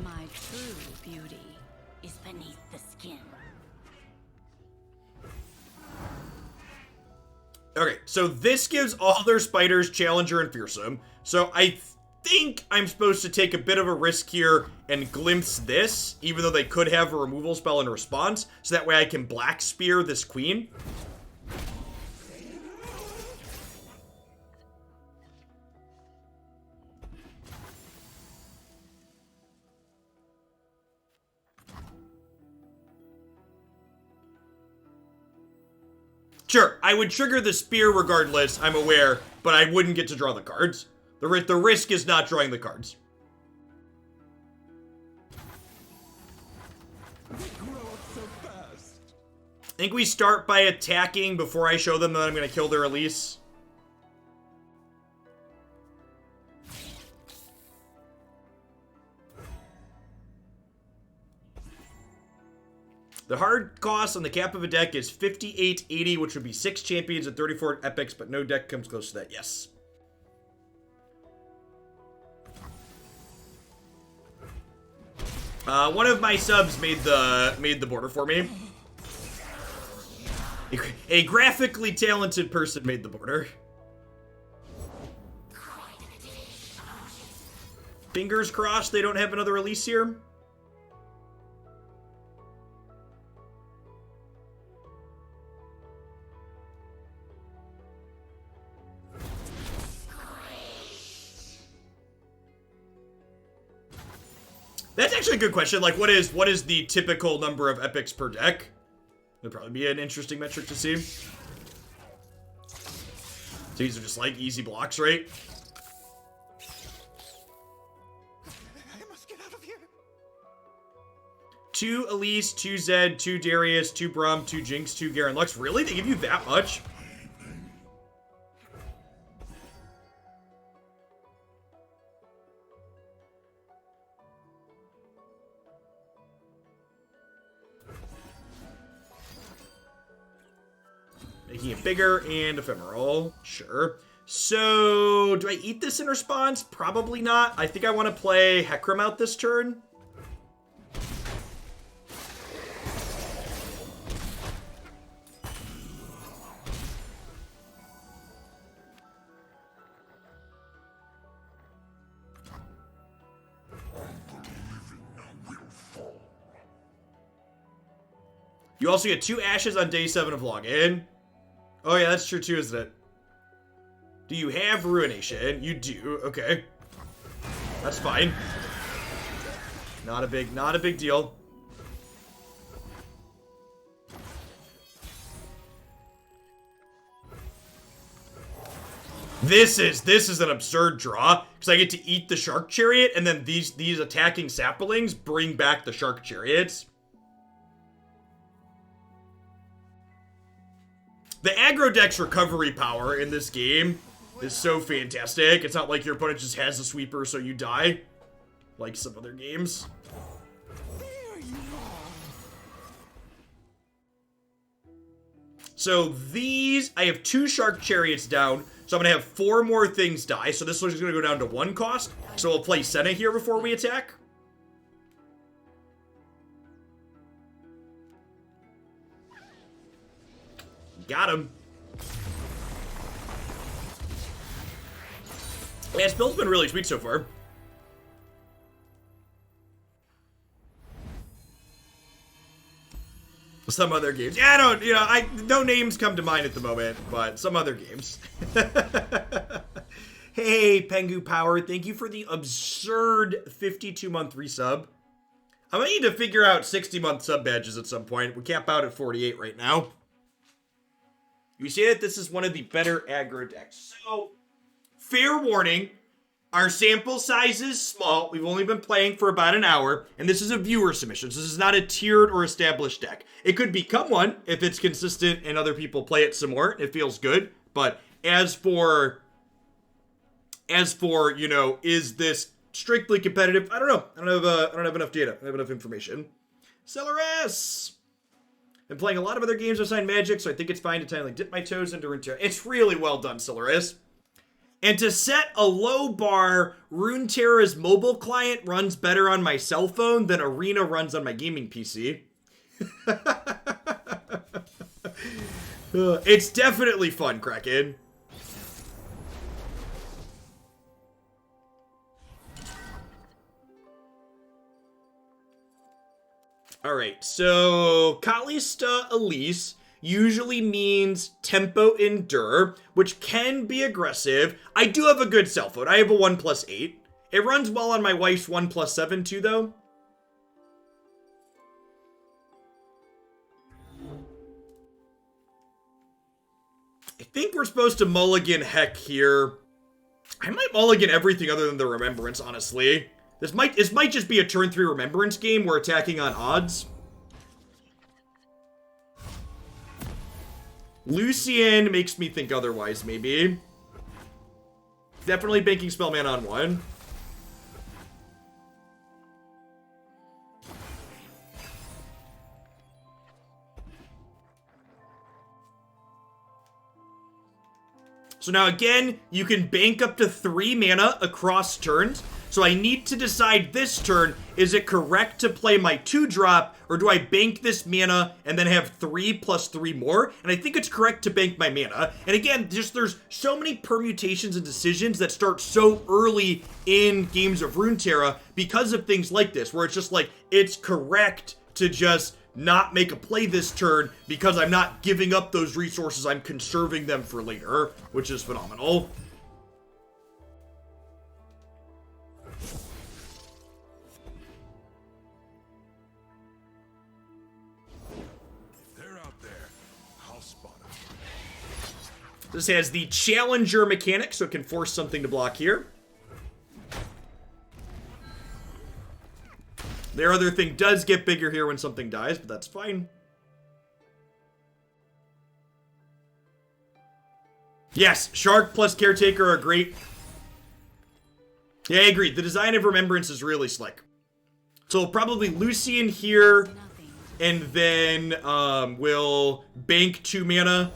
[SPEAKER 2] My true beauty is beneath the skin.
[SPEAKER 1] Okay, so this gives all their spiders Challenger and Fearsome. So I think I'm supposed to take a bit of a risk here and glimpse this, even though they could have a removal spell in response, so that way I can Black Spear this queen. Sure, I would trigger the spear regardless, I'm aware, but I wouldn't get to draw the cards. The risk is not drawing the cards. I think we start by attacking before I show them that I'm going to kill their Elise. The hard cost on the cap of a deck is 58.80, which would be 6 champions and 34 epics, but no deck comes close to that, yes. One of my subs made the border for me. A graphically talented person made the border. Fingers crossed they don't have another release here. That's actually a good question. Like, what is the typical number of epics per deck? That'd probably be an interesting metric to see. So these are just like easy blocks, right?
[SPEAKER 3] I must get out of here.
[SPEAKER 1] 2 Elise, 2 Zed, 2 Darius, 2 Brum, 2 Jinx, 2 Garen Lux. Really? They give you that much? Making it bigger and ephemeral. Sure. So, do I eat this in response? Probably not. I think I want to play Hecarim out this turn. You also get 2 ashes on day 7 of login. Oh yeah, that's true too, isn't it? Do you have Ruination? You do. Okay. That's fine. Not a big deal. This is an absurd draw because I get to eat the Shark Chariot and then these attacking saplings bring back the Shark Chariots. The aggro deck's recovery power in this game is so fantastic. It's not like your opponent just has a sweeper so you die, like some other games. So these, I have 2 Shark Chariots down, so I'm going to have 4 more things die. So this one's going to go down to 1 cost. So we'll play Senna here before we attack. Got him. Yeah, his build's been really sweet so far. Some other games. Yeah, no names come to mind at the moment, but some other games. Hey, Pengu Power, thank you for the absurd 52-month resub. I might need to figure out 60-month sub badges at some point. We cap out at 48 right now. You say that this is one of the better aggro decks. So, fair warning, our sample size is small. We've only been playing for about an hour, and this is a viewer submission. So this is not a tiered or established deck. It could become one if it's consistent and other people play it some more. It feels good. But as for, is this strictly competitive? I don't know. I don't have enough data. I don't have enough information. Celeris! Been playing a lot of other games with Sign Magic, so I think it's fine to like dip my toes into Runeterra. It's really well done, Celeris. And to set a low bar, Runeterra's mobile client runs better on my cell phone than Arena runs on my gaming PC. It's definitely fun, Kraken. Alright, so Kalista Elise usually means tempo endure, which can be aggressive. I do have a good cell phone. I have a 1+8. It runs well on my wife's 1+7 too, though. I think we're supposed to mulligan Heck here. I might mulligan everything other than the Remembrance, honestly. This might just be a turn 3 Remembrance game. We're attacking on odds. Lucian makes me think otherwise, maybe. Definitely banking spell mana on 1. So now again, you can bank up to 3 mana across turns. So I need to decide this turn, is it correct to play my 2-drop, or do I bank this mana and then have 3 + 3 more? And I think it's correct to bank my mana. And again, there's so many permutations and decisions that start so early in games of Runeterra because of things like this, where it's just like, it's correct to just not make a play this turn because I'm not giving up those resources, I'm conserving them for later, which is phenomenal. This has the Challenger mechanic, so it can force something to block here. Their other thing does get bigger here when something dies, but that's fine. Yes, Shark plus Caretaker are great. Yeah, I agree. The design of Remembrance is really slick. So probably Lucian here, and then we'll bank 2 mana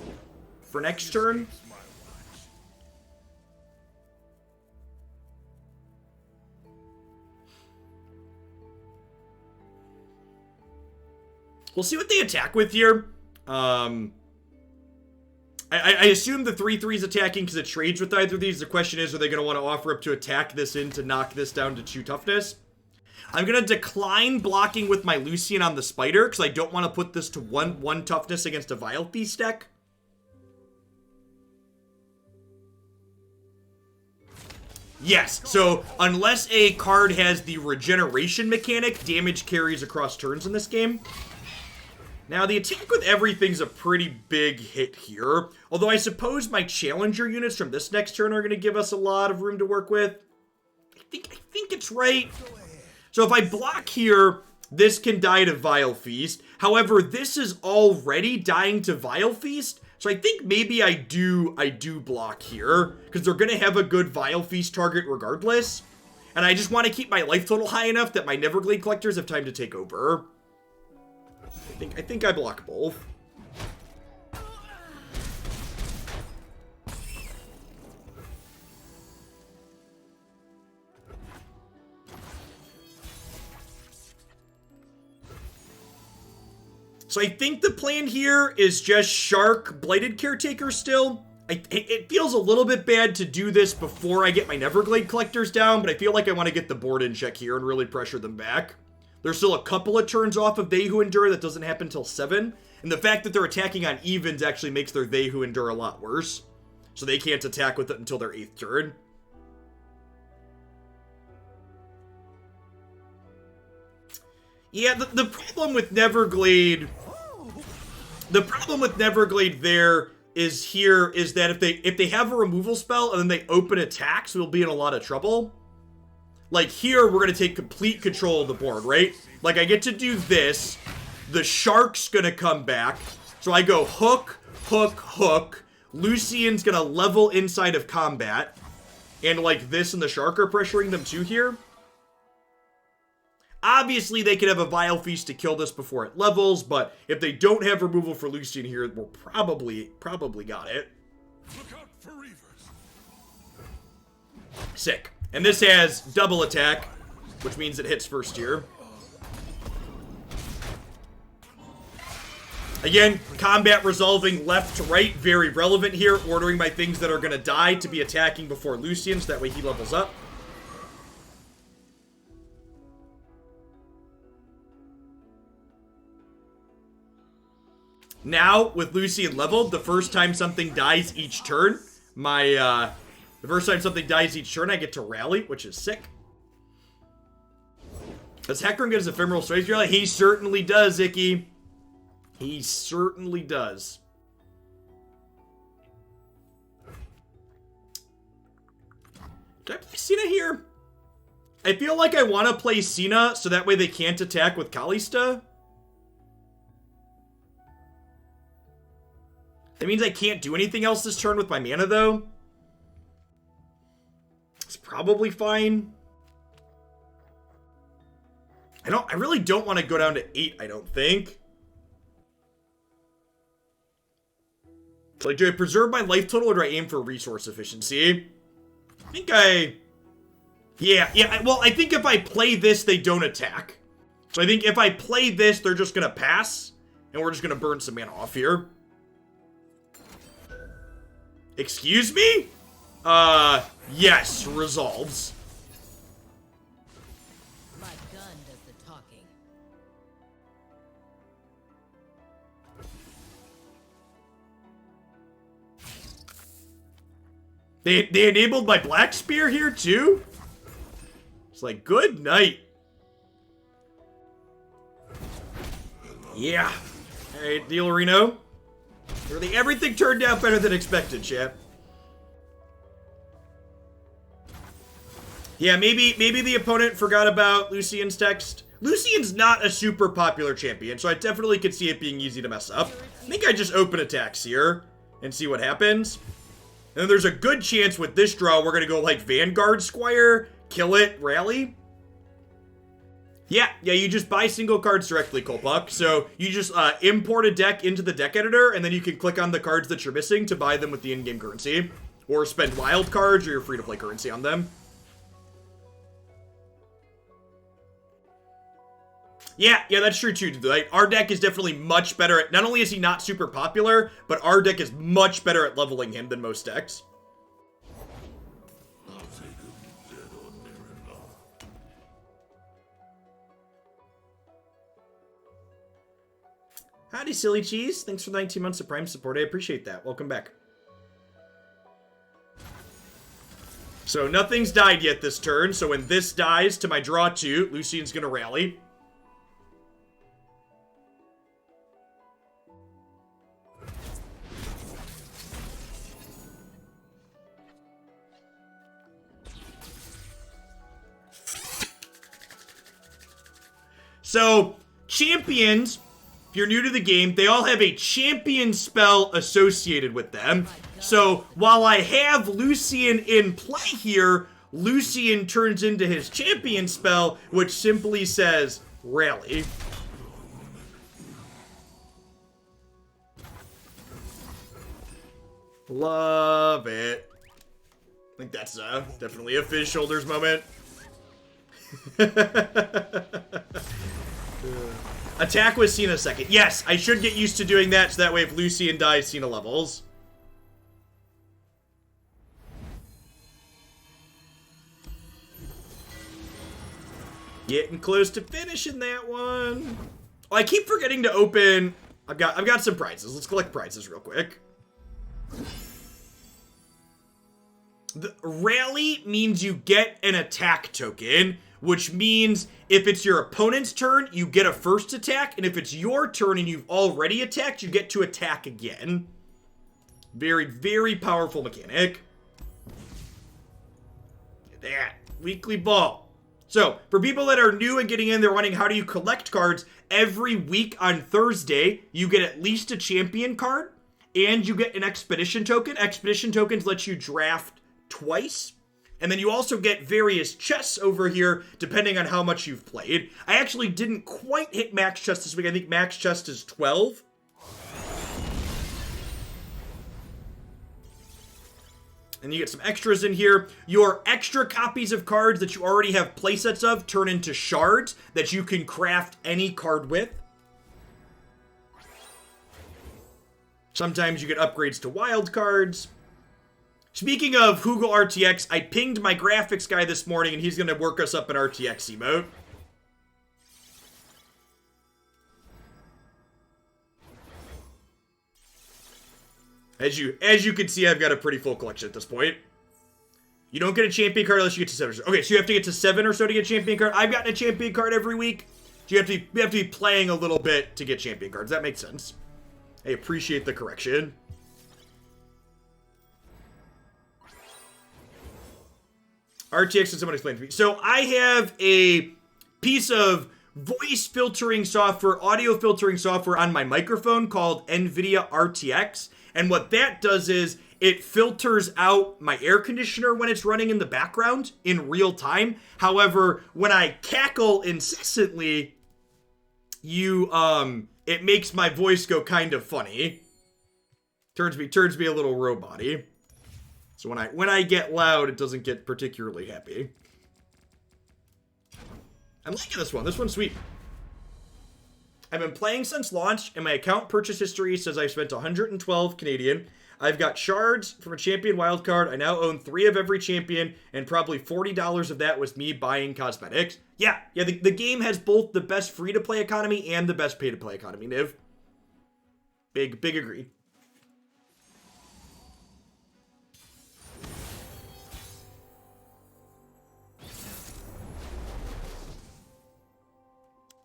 [SPEAKER 1] for next turn. We'll see what they attack with here. I assume the 3/3 is attacking because it trades with either of these. The question is, are they going to want to offer up to attack this in to knock this down to 2 toughness? I'm going to decline blocking with my Lucian on the Spider because I don't want to put this to 1 toughness against a Vile Feast deck. Yes, so unless a card has the regeneration mechanic, damage carries across turns in this game. Now, the attack with everything's a pretty big hit here. Although I suppose my challenger units from this next turn are going to give us a lot of room to work with. I think it's right. So if I block here, this can die to Vile Feast. However, this is already dying to Vile Feast. So I think maybe I do block here. Because they're going to have a good Vile Feast target regardless. And I just want to keep my life total high enough that my Neverglade collectors have time to take over. I think I block both. So I think the plan here is just Shark Blighted Caretaker still. It feels a little bit bad to do this before I get my Neverglade collectors down, but I feel like I want to get the board in check here and really pressure them back. There's still a couple of turns off of They Who Endure. That doesn't happen until 7. And the fact that they're attacking on evens actually makes their They Who Endure a lot worse. So they can't attack with it until their 8th turn. Yeah, the problem with Neverglade... The problem with Neverglade there is that if they have a removal spell and then they open attacks, we'll be in a lot of trouble. Like here, we're going to take complete control of the board, right? Like I get to do this. The Shark's going to come back. So I go hook, hook, hook. Lucian's going to level inside of combat. And like this and the Shark are pressuring them too here. Obviously, they could have a Vile Feast to kill this before it levels. But if they don't have removal for Lucian here, we'll probably got it.
[SPEAKER 3] Look out for Reavers.
[SPEAKER 1] Sick. And this has double attack, which means it hits first tier. Again, combat resolving left to right, very relevant here. Ordering my things that are going to die to be attacking before Lucian, so that way he levels up. Now, with Lucian leveled, the first time something dies each turn, the first time something dies each turn, I get to rally, which is sick. Does Hecarim get his Ephemeral Strafe rally? He certainly does, Icky. He certainly does. Did I play Cena here? I feel like I want to play Cena so that way they can't attack with Kalista. That means I can't do anything else this turn with my mana, though. It's probably fine. I really don't want to go down to 8, I don't think. So, like, do I preserve my life total or do I aim for resource efficiency? I think well, I think if I play this, they don't attack. So I think if I play this, they're just going to pass. And we're just going to burn some mana off here. Excuse me? Yes, resolves.
[SPEAKER 2] My gun does the talking.
[SPEAKER 1] They enabled my Black Spear here too? It's like, good night. Yeah. Alright, deal Reno. Really, everything turned out better than expected, chat. Yeah, maybe the opponent forgot about Lucian's text. Lucian's not a super popular champion, so I definitely could see it being easy to mess up. I think I just open attacks here and see what happens. And then there's a good chance with this draw we're going to go like Vanguard Squire, kill it, rally. Yeah, you just buy single cards directly, Kolpuck. So you just import a deck into the deck editor, and then you can click on the cards that you're missing to buy them with the in-game currency. Or spend wild cards or your free-to-play currency on them. Yeah, that's true too. Like, our deck is definitely much better at, not only is he not super popular, but our deck is much better at leveling him than most decks. Howdy, Silly Cheese. Thanks for 19 months of Prime support. I appreciate that. Welcome back. So nothing's died yet this turn, so when this dies to my draw 2, Lucian's gonna rally. So, champions, if you're new to the game, they all have a champion spell associated with them. So, while I have Lucian in play here, Lucian turns into his champion spell, which simply says, rally. Love it. I think that's definitely a Fizz Shoulders moment. Attack with Cena second. Yes, I should get used to doing that, so that way if Lucian dies, Cena levels. Getting close to finishing that one. Oh, I keep forgetting to open. I've got some prizes. Let's collect prizes real quick. The rally means you get an attack token, which means if it's your opponent's turn, you get a first attack, and if it's your turn and you've already attacked, you get to attack again. Very, very powerful mechanic. Look at that. Weekly ball. So, for people that are new and getting in, they're wondering how do you collect cards? Every week on Thursday, you get at least a champion card, and you get an expedition token. Expedition tokens let you draft twice. And then you also get various chests over here, depending on how much you've played. I actually didn't quite hit max chest this week. I think max chest is 12. And you get some extras in here. Your extra copies of cards that you already have playsets of turn into shards that you can craft any card with. Sometimes you get upgrades to wild cards. Speaking of Hugel RTX, I pinged my graphics guy this morning, and he's going to work us up an RTX emote. As you can see, I've got a pretty full collection at this point. You don't get a champion card unless you get to 7 or so. Okay, so you have to get to 7 or so to get a champion card. I've gotten a champion card every week. So you have to be playing a little bit to get champion cards. That makes sense. I appreciate the correction. RTX, and someone explain to me. So I have a piece of voice filtering software, audio filtering software on my microphone called NVIDIA RTX. And what that does is it filters out my air conditioner when it's running in the background in real time. However, when I cackle incessantly, it makes my voice go kind of funny. Turns me a little robot-y. So when I get loud, it doesn't get particularly happy. I'm liking this one. This one's sweet. I've been playing since launch, and my account purchase history says I've spent 112 Canadian. I've got shards from a champion wildcard. I now own 3 of every champion, and probably $40 of that was me buying cosmetics. Yeah, the game has both the best free-to-play economy and the best pay-to-play economy, Niv. Big agree.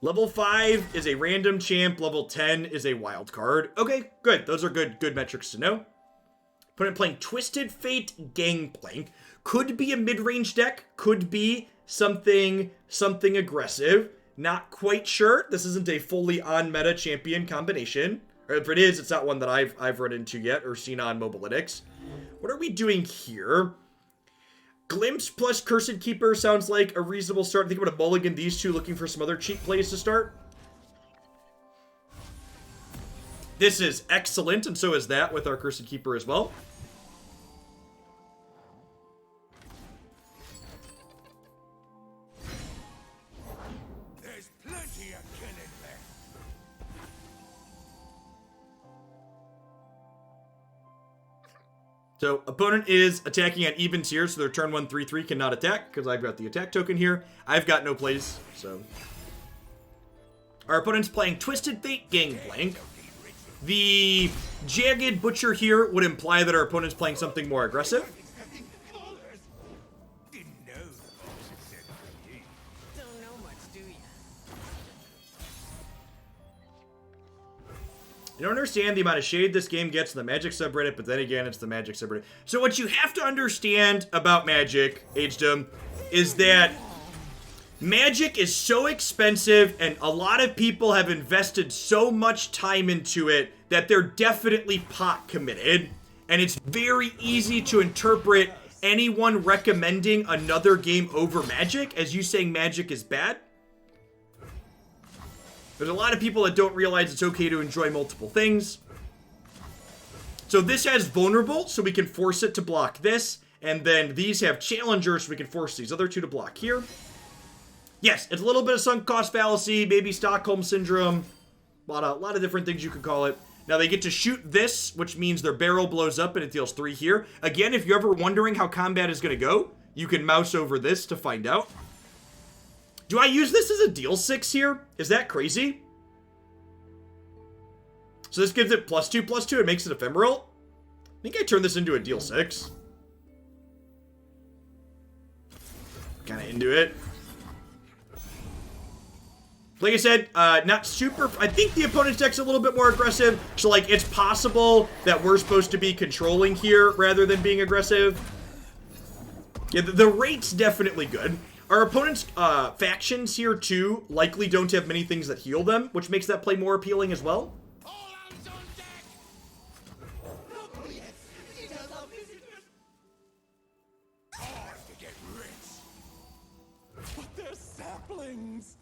[SPEAKER 1] Level 5 is a random champ. Level 10 is a wild card. Okay, good. Those are good metrics to know. Playing Twisted Fate Gangplank. Could be a mid-range deck. Could be something aggressive. Not quite sure. This isn't a fully on-meta champion combination. Or if it is, it's not one that I've run into yet or seen on Mobalytics. What are we doing here? Glimpse plus Cursed Keeper sounds like a reasonable start. I think I'm going to mulligan these two, looking for some other cheap plays to start. This is excellent, and so is that with our Cursed Keeper as well.
[SPEAKER 3] There's plenty of killing left.
[SPEAKER 1] So, opponent is attacking at evens here, so their turn 1 3/3 cannot attack, because I've got the attack token here. I've got no plays, so. Our opponent's playing Twisted Fate Gangplank. The Jagged Butcher here would imply that our opponent's playing something more aggressive.
[SPEAKER 3] Didn't know.
[SPEAKER 2] Don't know much, do ya?
[SPEAKER 1] You don't understand the amount of shade this game gets in the Magic subreddit, but then again, it's the Magic subreddit. So what you have to understand about Magic, Agedom, is that Magic is so expensive, and a lot of people have invested so much time into it that they're definitely pot committed, and it's very easy to interpret anyone recommending another game over Magic as you saying Magic is bad. There's a lot of people that don't realize it's okay to enjoy multiple things. So this has Vulnerable, so we can force it to block this, and then these have Challenger, so we can force these other two to block here. Yes, it's a little bit of sunk cost fallacy, maybe Stockholm Syndrome, a lot of different things you could call it. Now they get to shoot this, which means their barrel blows up and it deals 3 here. Again, if you're ever wondering how combat is going to go, you can mouse over this to find out. Do I use this as a deal 6 here? Is that crazy? So this gives it +2/+2, it makes it ephemeral. I think I turned this into a deal 6. Kind of into it. Like I said, not super. I think the opponent's deck's a little bit more aggressive. So, like, it's possible that we're supposed to be controlling here rather than being aggressive. Yeah, the rate's definitely good. Our opponent's factions here, too, likely don't have many things that heal them, which makes that play more appealing as well.
[SPEAKER 3] All hands on deck. Hard to get rich. But they're saplings.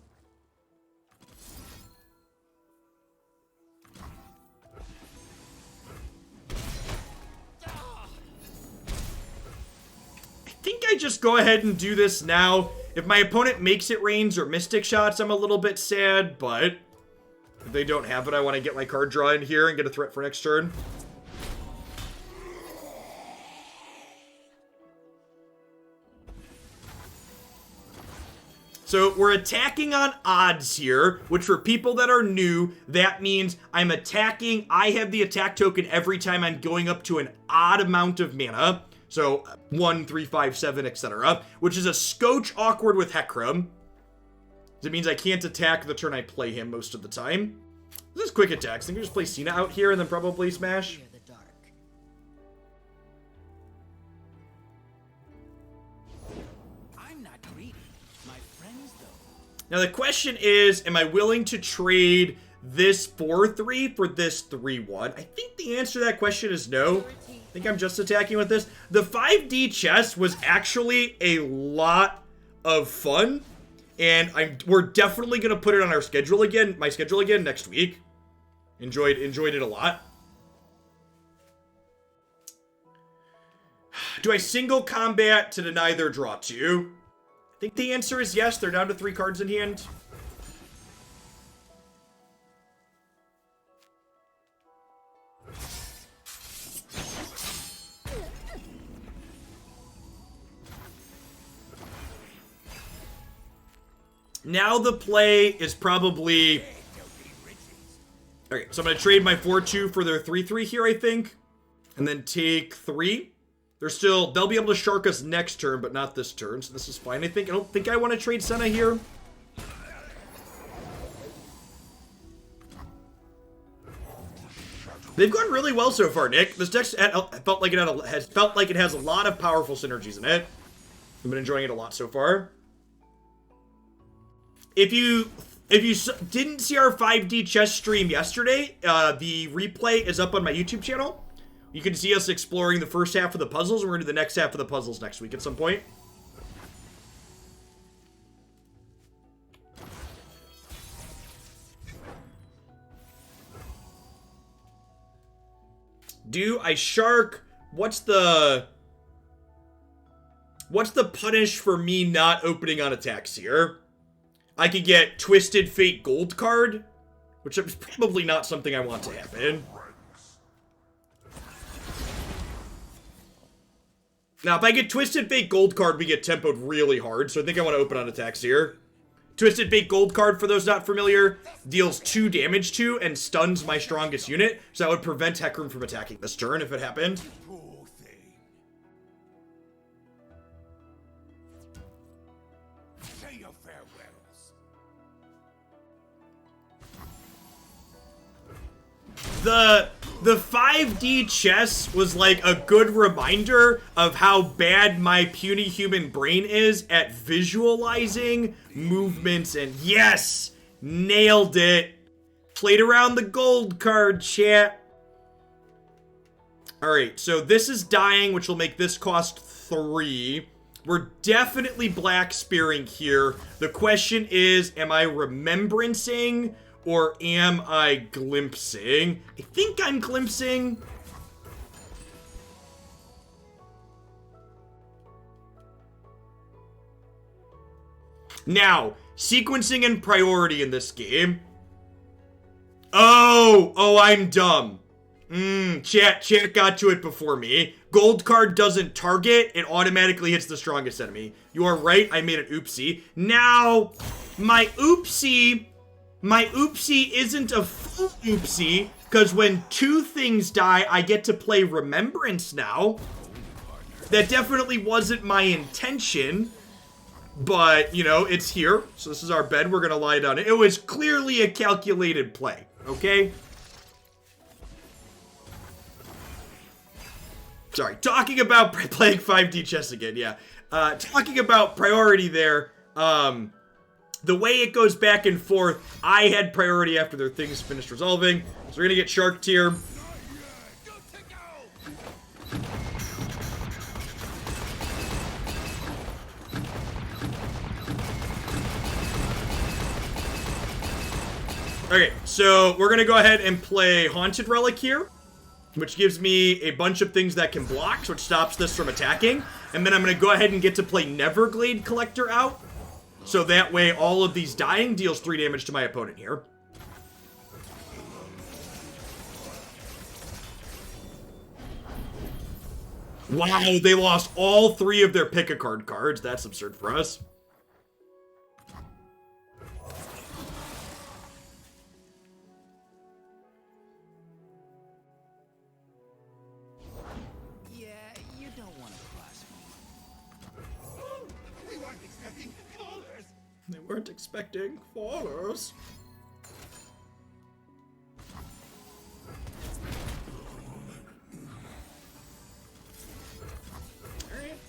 [SPEAKER 1] I think I just go ahead and do this now. If my opponent makes it rains or mystic shots, I'm a little bit sad, but if they don't have it, I want to get my card draw in here and get a threat for next turn. So we're attacking on odds here, which for people that are new, that means I'm attacking. I have the attack token every time I'm going up to an odd amount of mana. So 1, 3, 5, 7, etc. Which is a scotch awkward with Hecarim. It means I can't attack the turn I play him most of the time. This is quick attacks. I think we just play Cena out here and then probably smash.
[SPEAKER 2] Fear the dark.
[SPEAKER 4] I'm not greedy. My friends, though.
[SPEAKER 1] Now the question is, am I willing to trade this 4-3 for this 3-1? I think the answer to that question is no. I think I'm just attacking with this. The 5D chess was actually a lot of fun, and we're definitely gonna put it on our schedule again, my schedule again next week. Enjoyed it a lot. Do I single combat to deny their draw 2? I think the answer is yes. They're down to 3 cards in hand. Now the play is probably... Okay, so I'm going to trade my 4-2 for their 3-3 here, I think. And then take 3. They'll be able to shark us next turn, but not this turn, so this is fine, I think. I don't think I want to trade Senna here. They've gone really well so far, Nick. This deck felt like it has a lot of powerful synergies in it. I've been enjoying it a lot so far. didn't see our 5D chess stream yesterday, the replay is up on my YouTube channel. You can see us exploring the first half of the puzzles, and we're gonna do the next half of the puzzles next week at some point. Do I shark? What's the punish for me not opening on attacks here? I could get Twisted Fate Gold card, which is probably not something I want to happen. Now, if I get Twisted Fate Gold card, we get tempoed really hard, so I think I want to open on attacks here. Twisted Fate Gold card, for those not familiar, deals 2 damage to and stuns my strongest unit, so that would prevent Hecarim from attacking this turn if it happened.
[SPEAKER 3] Poor thing. Say your farewells.
[SPEAKER 1] The 5D chess was like a good reminder of how bad my puny human brain is at visualizing movements, and yes! Nailed it! Played around the gold card, chat. Alright, so this is dying, which will make this cost 3. We're definitely black spearing here. The question is, am I remembrancing or am I glimpsing? I think I'm glimpsing. Now, sequencing and priority in this game. Oh, I'm dumb. Chat got to it before me. Gold card doesn't target, it automatically hits the strongest enemy. You are right, I made an oopsie. Now, my oopsie isn't a full oopsie, because when 2 things die, I get to play Remembrance now. That definitely wasn't my intention, but, you know, it's here. So this is our bed, we're gonna lie down. It was clearly a calculated play, okay? Sorry, talking about playing 5D chess again, yeah. Talking about priority there, the way it goes back and forth, I had priority after their things finished resolving. So we're gonna get sharked here. Okay, so we're gonna go ahead and play Haunted Relic here, which gives me a bunch of things that can block, which stops this from attacking. And then I'm gonna go ahead and get to play Neverglade Collector out. So that way, all of these dying deals 3 damage to my opponent here. Wow, they lost all 3 of their pick-a-card cards. That's absurd for us.
[SPEAKER 4] Yeah, you don't want to cross me.
[SPEAKER 3] We weren't expecting callers.
[SPEAKER 1] They weren't expecting fallers. Alright.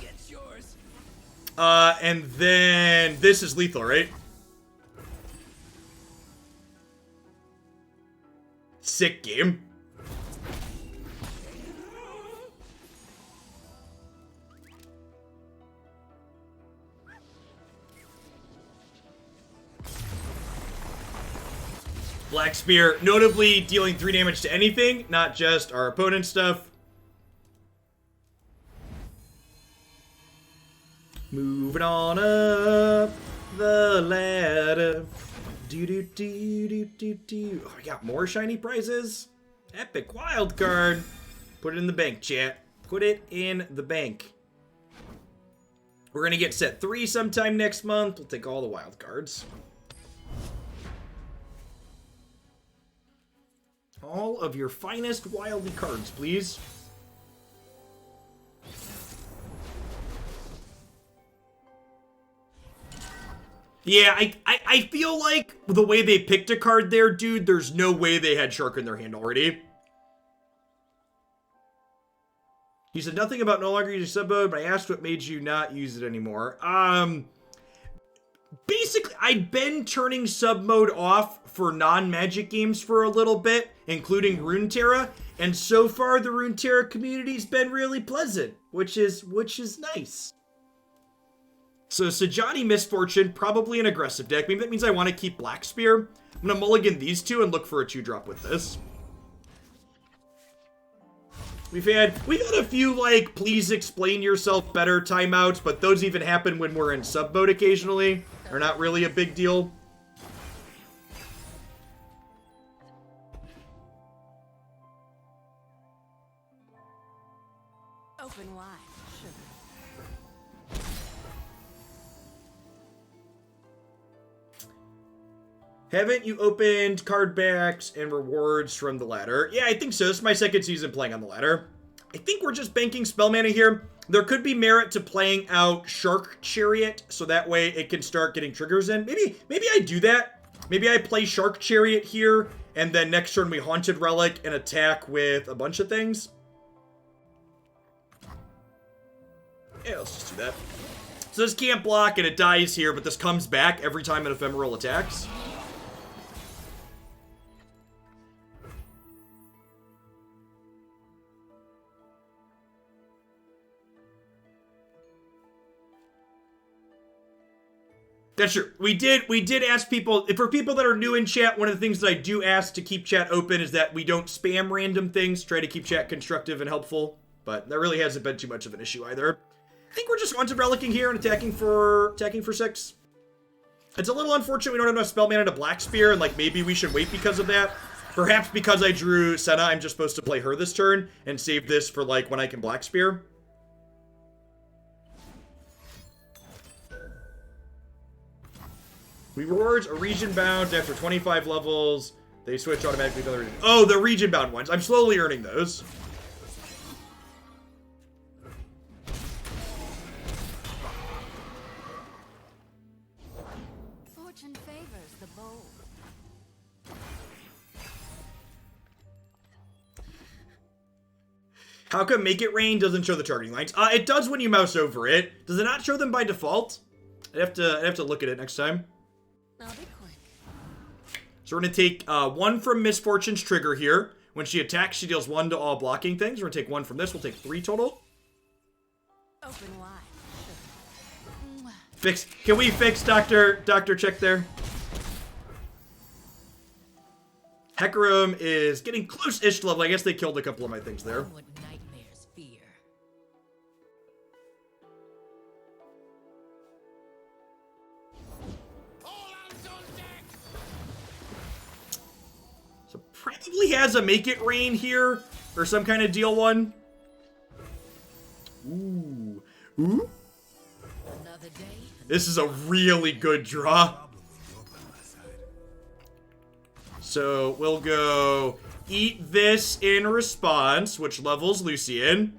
[SPEAKER 4] Get yours.
[SPEAKER 1] And then this is lethal, right? Sick game. Black Spear, notably dealing 3 damage to anything, not just our opponent's stuff. Moving on up the ladder. Oh, we got more shiny prizes? Epic wild card. Put it in the bank, chat. Put it in the bank. We're gonna get set 3 sometime next month. We'll take all the wild cards. All of your finest wildy cards, please. Yeah, I feel like the way they picked a card there, dude, there's no way they had Shark in their hand already. He said nothing about no longer using sub mode, but I asked what made you not use it anymore. Basically, I'd been turning sub mode off for non-magic games for a little bit, including Runeterra, and so far the Runeterra community's been really pleasant, which is nice. So Sajani Misfortune, probably an aggressive deck. Maybe that means I want to keep Black Spear. I'm gonna mulligan these two and look for a 2-drop with this. We've had a few, like, please explain yourself better timeouts, but those even happen when we're in sub mode occasionally. They're not really a big deal.
[SPEAKER 2] Open wide, sugar.
[SPEAKER 1] Haven't you opened card backs and rewards from the ladder? Yeah, I think so. This is my second season playing on the ladder. I think we're just banking spell mana here. There could be merit to playing out Shark Chariot, so that way it can start getting triggers in. Maybe I do that. Maybe I play Shark Chariot here, and then next turn we Haunted Relic and attack with a bunch of things. Yeah, let's just do that. So this can't block and it dies here, but this comes back every time an Ephemeral attacks. That's true. We did ask people, for people that are new in chat, one of the things that I do ask to keep chat open is that we don't spam random things, try to keep chat constructive and helpful, but that really hasn't been too much of an issue either. I think we're just Haunted Relicing here and attacking for 6. It's a little unfortunate we don't have enough spell mana to Black Spear, and like maybe we should wait because of that. Perhaps because I drew Senna, I'm just supposed to play her this turn and save this for like when I can Black Spear. We rewards a region bound after 25 levels. They switch automatically to the region. Oh, the region bound ones. I'm slowly earning those.
[SPEAKER 2] Fortune favors the bold.
[SPEAKER 1] How come Make It Rain doesn't show the targeting lines? It does when you mouse over it. Does it not show them by default? I'd have to look at it next time.
[SPEAKER 2] I'll be quick.
[SPEAKER 1] So we're going to take 1 from Misfortune's trigger here. When she attacks, she deals 1 to all blocking things. We're going to take 1 from this. We'll take 3 total.
[SPEAKER 2] Open wide.
[SPEAKER 1] Fix. Can we fix Dr. Check there? Hecarim is getting close-ish to level. I guess they killed a couple of my things there.
[SPEAKER 2] What nightmares fear.
[SPEAKER 1] So probably has a Make It Rain here, or some kind of deal one. Ooh. Ooh.
[SPEAKER 2] Another day.
[SPEAKER 1] This is a really good draw. So we'll go eat this in response, which levels Lucian.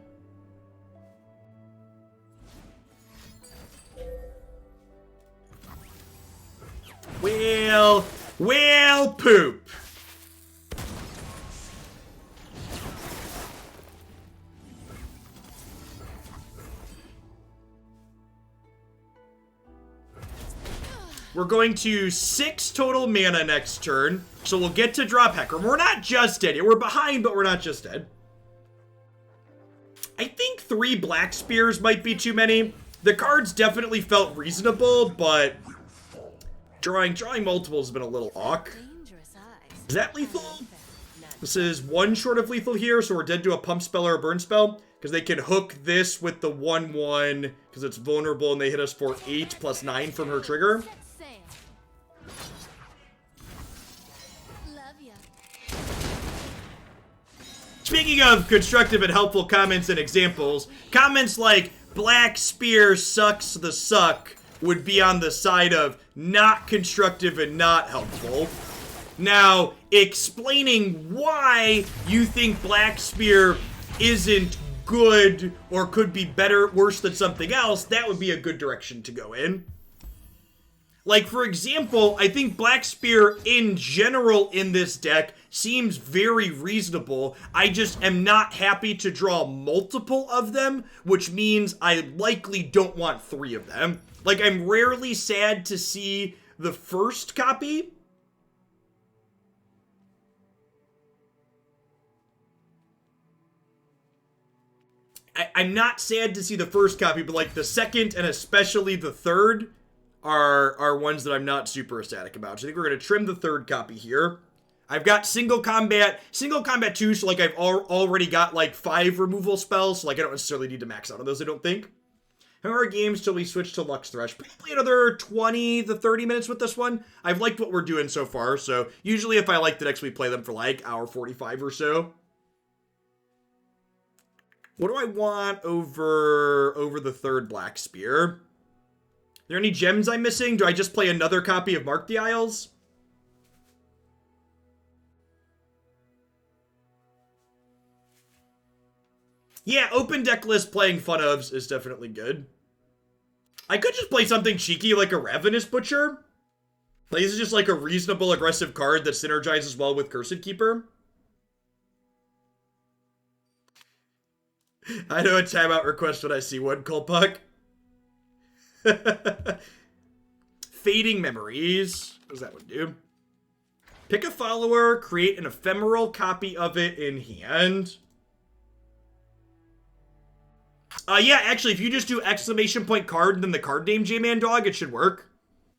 [SPEAKER 1] Well, poop. We're going to 6 total mana next turn, so we'll get to drop Hecarim. We're not just dead yet. We're behind, but we're not just dead. I think 3 Black Spears might be too many. The cards definitely felt reasonable, but drawing multiples has been a little awk.
[SPEAKER 2] Dangerous eyes.
[SPEAKER 1] Is that lethal? This is 1 short of lethal here, so we're dead to a pump spell or a burn spell, because they can hook this with the 1/1, because it's vulnerable, and they hit us for 8 plus 9 from her trigger. Speaking of constructive and helpful comments and examples, comments like Black Spear sucks the suck would be on the side of not constructive and not helpful. Now, explaining why you think Black Spear isn't good or could be better, worse than something else, that would be a good direction to go in. Like, for example, I think Black Spear in general in this deck seems very reasonable. I just am not happy to draw multiple of them, which means I likely don't want 3 of them. Like, I'm rarely sad to see the first copy. I'm not sad to see the first copy, but like the second and especially the third are ones that I'm not super ecstatic about. So I think we're going to trim the third copy here. I've got single combat 2, so like I've already got like 5 removal spells, so like I don't necessarily need to max out on those, I don't think. How many games till we switch to Lux Thresh? Probably another 20 to 30 minutes with this one. I've liked what we're doing so far, so usually if I like the decks, we play them for like hour 45 or so. What do I want over the third Black Spear? Are there any gems I'm missing? Do I just play another copy of Mark the Isles? Yeah, open deck list playing Fun Ofs is definitely good. I could just play something cheeky like a Ravenous Butcher. Like, this is just like a reasonable aggressive card that synergizes well with Cursed Keeper. I know a timeout request when I see one, Colpuck. Fading Memories. What does that one do? Pick a follower, create an ephemeral copy of it in hand. Yeah, actually, if you just do exclamation point card and then the card name J-Man Dog, it should work.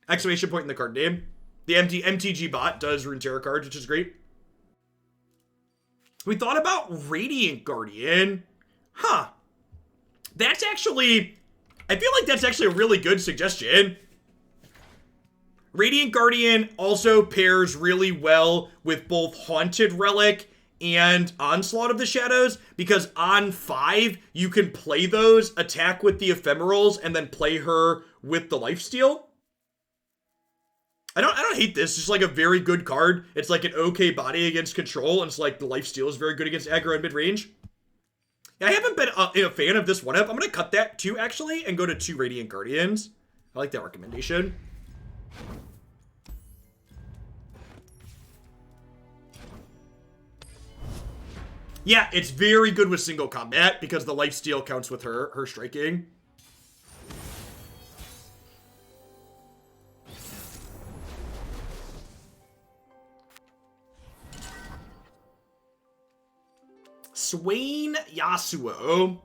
[SPEAKER 1] Exclamation point in the card name. The MTG bot does Runeterra cards, which is great. We thought about Radiant Guardian. Huh. That's actually... I feel like that's actually a really good suggestion. Radiant Guardian also pairs really well with both Haunted Relic and Onslaught of the Shadows, because on 5, you can play those, attack with the Ephemerals, and then play her with the Lifesteal. I don't hate this. It's just like a very good card. It's like an okay body against control, and it's like the Lifesteal is very good against aggro and mid-range. Yeah, I haven't been a fan of this one up. I'm going to cut that 2, actually, and go to 2 Radiant Guardians. I like that recommendation. Yeah, it's very good with single combat, because the Lifesteal counts with her striking. Swain Yasuo.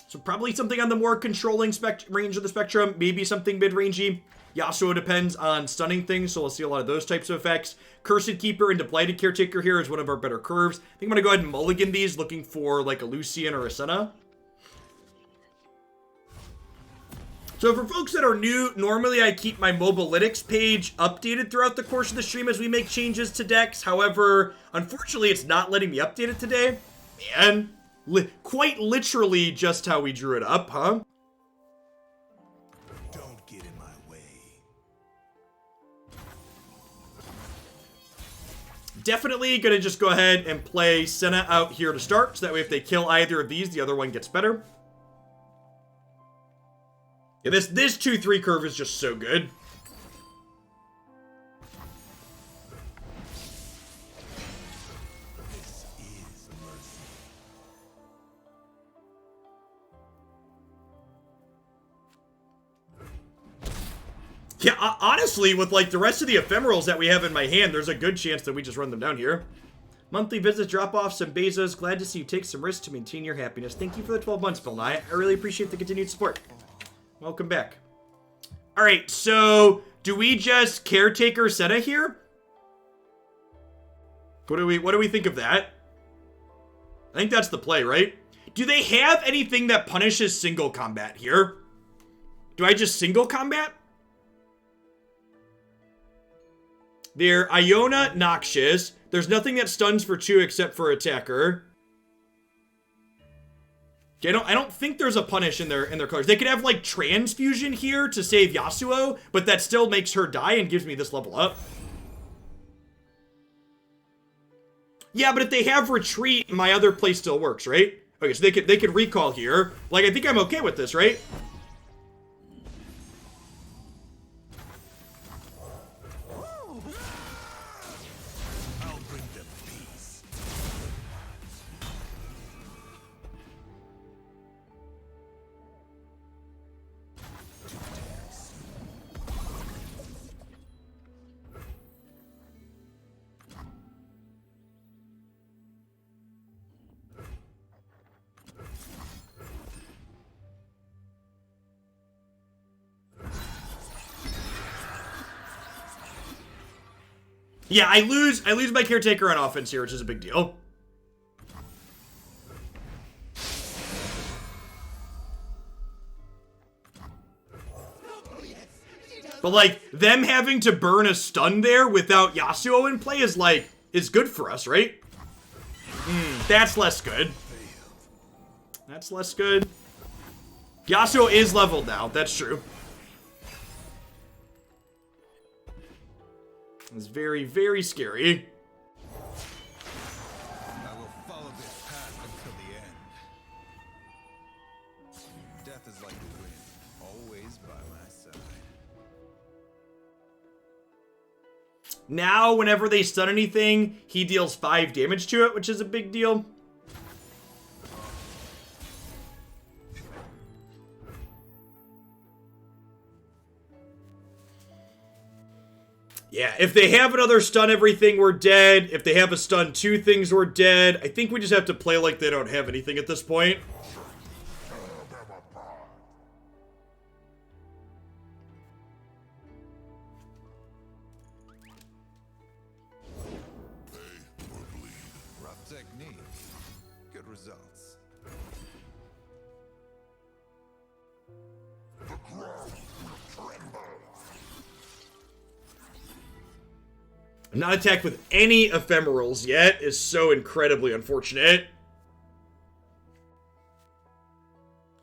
[SPEAKER 1] So probably something on the more controlling range of the spectrum. Maybe something mid-rangey. Yasuo depends on stunning things, so we'll see a lot of those types of effects. Cursed Keeper into Blighted Caretaker here is one of our better curves. I think I'm going to go ahead and mulligan these, looking for like a Lucian or a Senna. So for folks that are new, normally I keep my Mobalytics page updated throughout the course of the stream as we make changes to decks. However, unfortunately, it's not letting me update it today. Man, quite literally just how we drew it up, huh?
[SPEAKER 3] Don't get in my way.
[SPEAKER 1] Definitely gonna just go ahead and play Senna out here to start, so that way if they kill either of these, the other one gets better. Yeah, this 2-3 curve is just so good. Yeah, honestly, with like the rest of the Ephemerals that we have in my hand, there's a good chance that we just run them down here. Monthly visits, drop-offs, and Bezos. Glad to see you take some risks to maintain your happiness. Thank you for the 12 months, Bill Nye. I really appreciate the continued support. Welcome back. All right, so do we just Caretaker Senna here? What do we think of that? I think that's the play, right? Do they have anything that punishes single combat here? Do I just single combat? They're Iona Noxious. There's nothing that stuns for 2 except for Attacker. Okay, I don't think there's a punish in their colors. They could have like Transfusion here to save Yasuo, but that still makes her die and gives me this level up. Yeah, but if they have Retreat, my other play still works, right? Okay, so they could recall here. Like, I think I'm okay with this, right? Yeah, I lose my caretaker on offense here, which is a big deal. But, like, them having to burn a stun there without Yasuo in play is good for us, right? That's less good. That's less good. Yasuo is leveled now. That's true. It's very, very scary.
[SPEAKER 3] I will follow this path until the end. Death is like the wind, always by my side.
[SPEAKER 1] Now, whenever they stun anything, he deals 5 damage to it, which is a big deal. Yeah, if they have another stun everything, we're dead. If they have a stun 2 things, we're dead. I think we just have to play like they don't have anything at this point.
[SPEAKER 3] Rough technique, good results.
[SPEAKER 1] I'm not attacked with any Ephemerals yet. Is so incredibly unfortunate.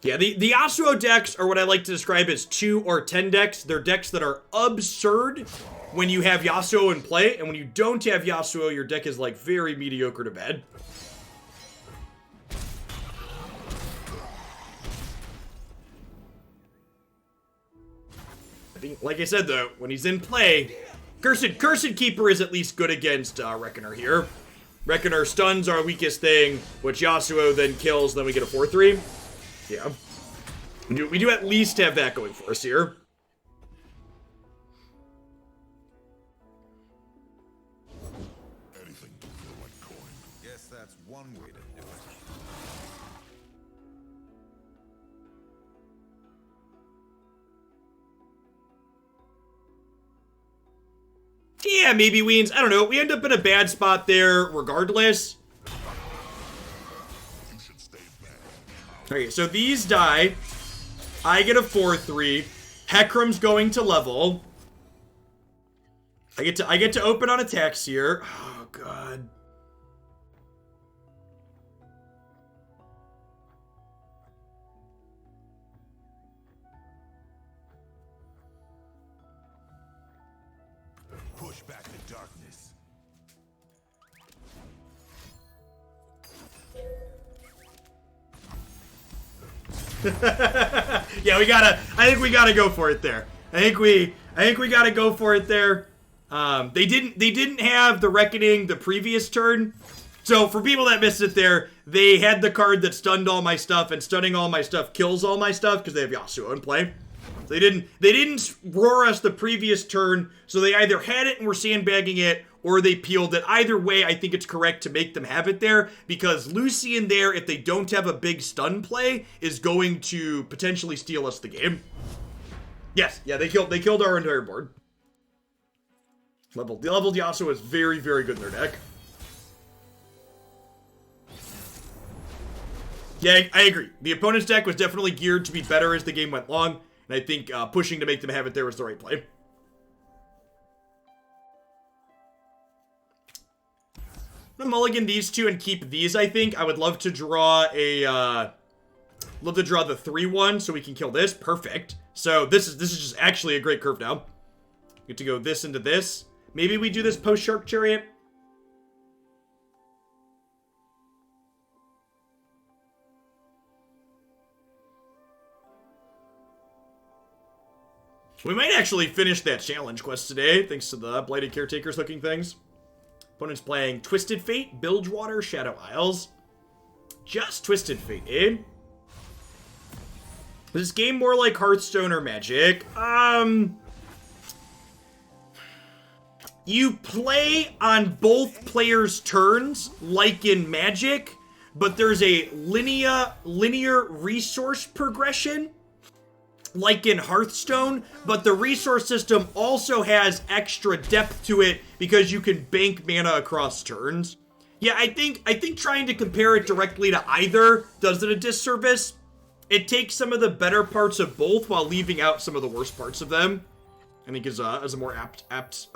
[SPEAKER 1] Yeah, the Yasuo decks are what I like to describe as 2 or 10 decks. They're decks that are absurd when you have Yasuo in play, and when you don't have Yasuo, your deck is like very mediocre to bad. I think, like I said though, when he's in play, Cursed Keeper is at least good against Reckoner here. Reckoner stuns our weakest thing, which Yasuo then kills, then we get a 4-3. Yeah. We do at least have that going for us here.
[SPEAKER 3] Anything to feel like coin. Guess that's one way to do it.
[SPEAKER 1] Yeah, maybe Weens. I don't know. We end up in a bad spot there regardless.
[SPEAKER 3] You should stay back.
[SPEAKER 1] Okay, so these die. I get a 4-3. Hecarim's going to level. I get to open on attacks here. Oh god.
[SPEAKER 3] Push back the darkness.
[SPEAKER 1] Yeah, I think we gotta go for it there. I think we gotta go for it there. They didn't have the Reckoning the previous turn. So for people that missed it there, they had the card that stunned all my stuff, and stunning all my stuff kills all my stuff because they have Yasuo in play. So they didn't roar us the previous turn, so they either had it and were sandbagging it, or they peeled it. Either way, I think it's correct to make them have it there, because Lucian there, if they don't have a big stun play, is going to potentially steal us the game. Yes, yeah, they killed our entire board. The leveled Yasuo is very, very good in their deck. Yeah, I agree. The opponent's deck was definitely geared to be better as the game went long, and I think pushing to make them have it there was the right play. I'm gonna mulligan these two and keep these, I think. I would love to draw the 3-1 so we can kill this. Perfect. So this is just actually a great curve now. Get to go this into this. Maybe we do this post Shark Chariot. We might actually finish that challenge quest today, thanks to the Blighted Caretakers hooking things. Opponent's playing Twisted Fate, Bilgewater, Shadow Isles. Just Twisted Fate, eh? Is this game more like Hearthstone or Magic? You play on both players' turns, like in Magic, but there's a linear resource progression. like in Hearthstone, but the resource system also has extra depth to it because you can bank mana across turns. Yeah, I think trying to compare it directly to either does it a disservice. It takes some of the better parts of both while leaving out some of the worst parts of them. I think is a more apt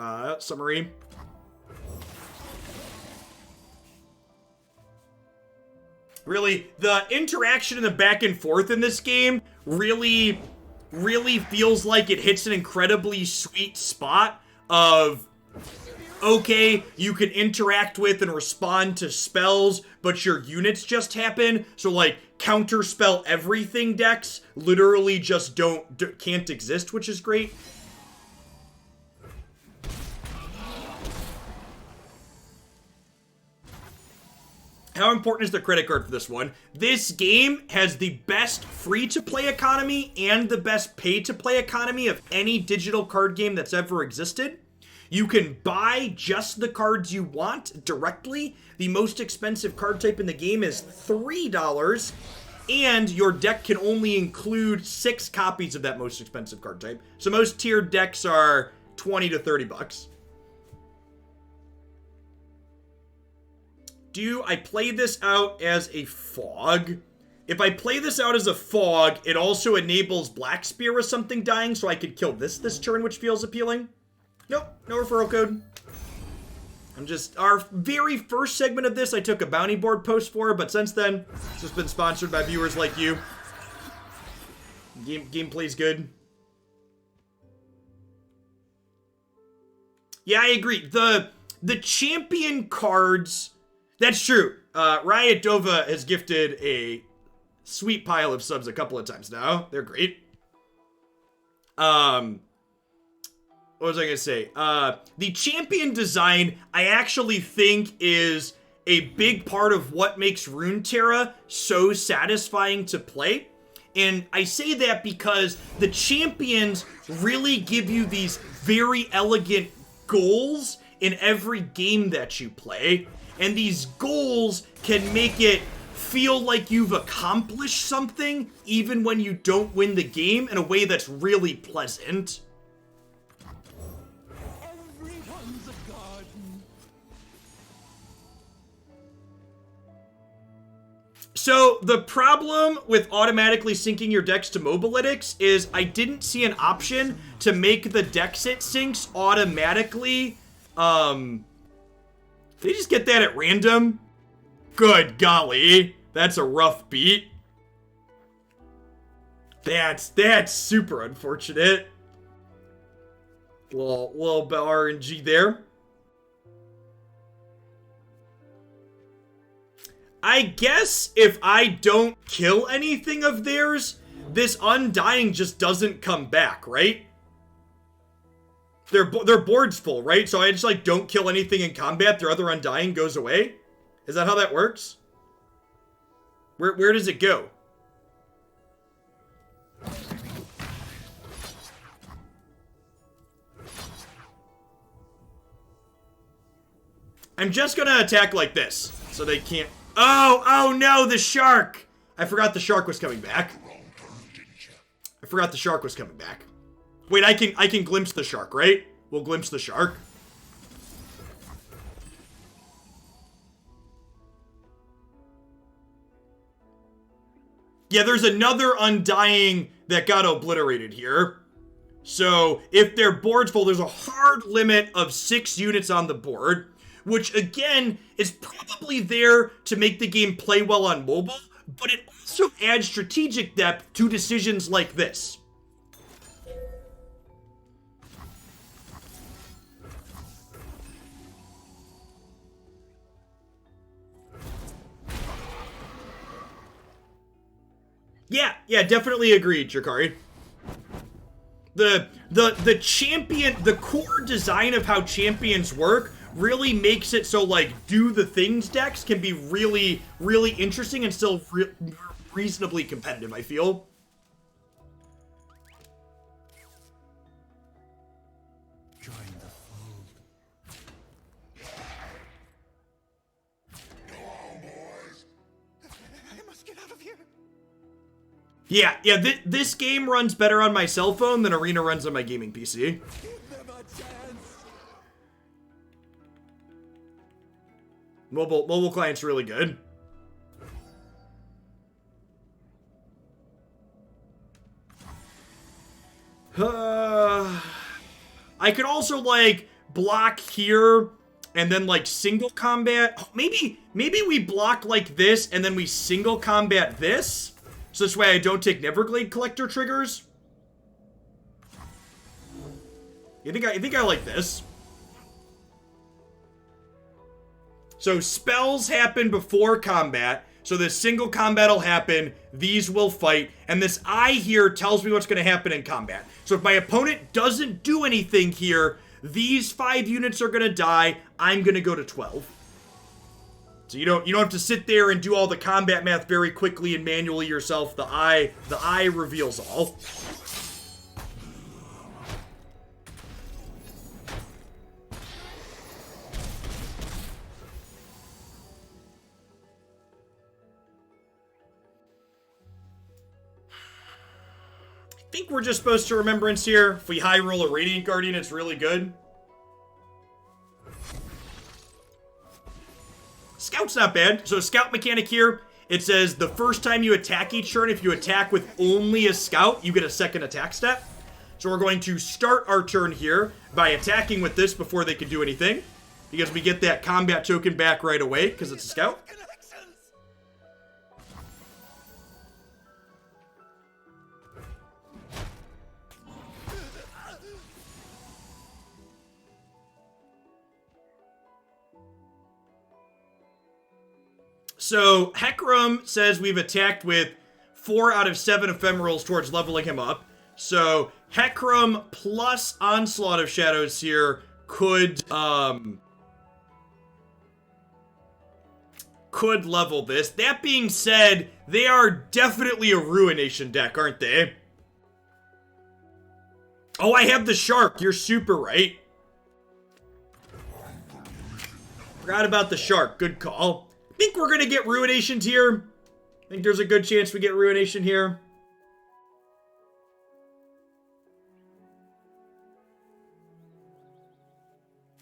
[SPEAKER 1] summary. Really, the interaction and the back and forth in this game really feels like it hits an incredibly sweet spot of, okay, you can interact with and respond to spells, but your units just happen. So like counterspell everything decks literally just can't exist, which is great. How important is the credit card for this one? This game has the best free-to-play economy and the best pay-to-play economy of any digital card game that's ever existed. You can buy just the cards you want directly. The most expensive card type in the game is $3, and your deck can only include 6 copies of that most expensive card type. So most tiered decks are 20 to 30 bucks. Do I play this out as a fog? If I play this out as a fog, it also enables Black Spear or something dying, so I could kill this turn, which feels appealing. Nope, no referral code. Our very first segment of this, I took a bounty board post for, but since then, it's just been sponsored by viewers like you. Gameplay's good. Yeah, I agree. The champion cards... That's true. Riot Dova has gifted a sweet pile of subs a couple of times now. They're great. What was I going to say? The champion design, I actually think, is a big part of what makes Runeterra so satisfying to play. And I say that because the champions really give you these very elegant goals in every game that you play. And these goals can make it feel like you've accomplished something even when you don't win the game in a way that's really pleasant.
[SPEAKER 4] Everyone's a garden.
[SPEAKER 1] So the problem with automatically syncing your decks to Mobalytics is I didn't see an option to make the Dexit syncs automatically, Did they just get that at random? Good golly. That's a rough beat. That's super unfortunate. Little bit RNG there. I guess if I don't kill anything of theirs, this Undying just doesn't come back, right? Their board's full, right? So I just, like, don't kill anything in combat, their other Undying goes away? Is that how that works? Where does it go? I'm just gonna attack like this, so they can't... Oh no, the shark! I forgot the shark was coming back. Wait, I can glimpse the shark, right? We'll glimpse the shark. Yeah, there's another Undying that got obliterated here. So, if their board's full, there's a hard limit of 6 units on the board, which, again, is probably there to make the game play well on mobile, but it also adds strategic depth to decisions like this. Yeah, definitely agreed, Jakari. The champion, the core design of how champions work really makes it so, like, do the things decks can be really, really interesting and still reasonably competitive, I feel.
[SPEAKER 3] Join the fold. Go on, boys.
[SPEAKER 4] I must get out of here.
[SPEAKER 1] Yeah, this game runs better on my cell phone than Arena runs on my gaming PC. Mobile client's really good. I could also, like, block here and then, like, single combat. Oh, maybe we block like this and then we single combat this. So this way I don't take Neverglade Collector triggers. You think I like this? So spells happen before combat. So this single combat will happen. These will fight. And this eye here tells me what's going to happen in combat. So if my opponent doesn't do anything here, these 5 units are going to die. I'm going to go to 12. So you don't have to sit there and do all the combat math very quickly and manually yourself. The eye reveals all. I think we're just supposed to Remembrance here. If we high roll a Radiant Guardian, it's really good. Scout's not bad. So Scout mechanic here, it says the first time you attack each turn, if you attack with only a Scout, you get a second attack step. So we're going to start our turn here by attacking with this before they can do anything. Because we get that combat token back right away because it's a Scout. So Hecarim says we've attacked with 4 out of 7 Ephemerals towards leveling him up. So Hecarim plus Onslaught of Shadows here could level this. That being said, they are definitely a Ruination deck, aren't they? Oh, I have the Shark. You're super right. Forgot about the Shark. Good call. I think we're going to get Ruinations here. I think there's a good chance we get Ruination here.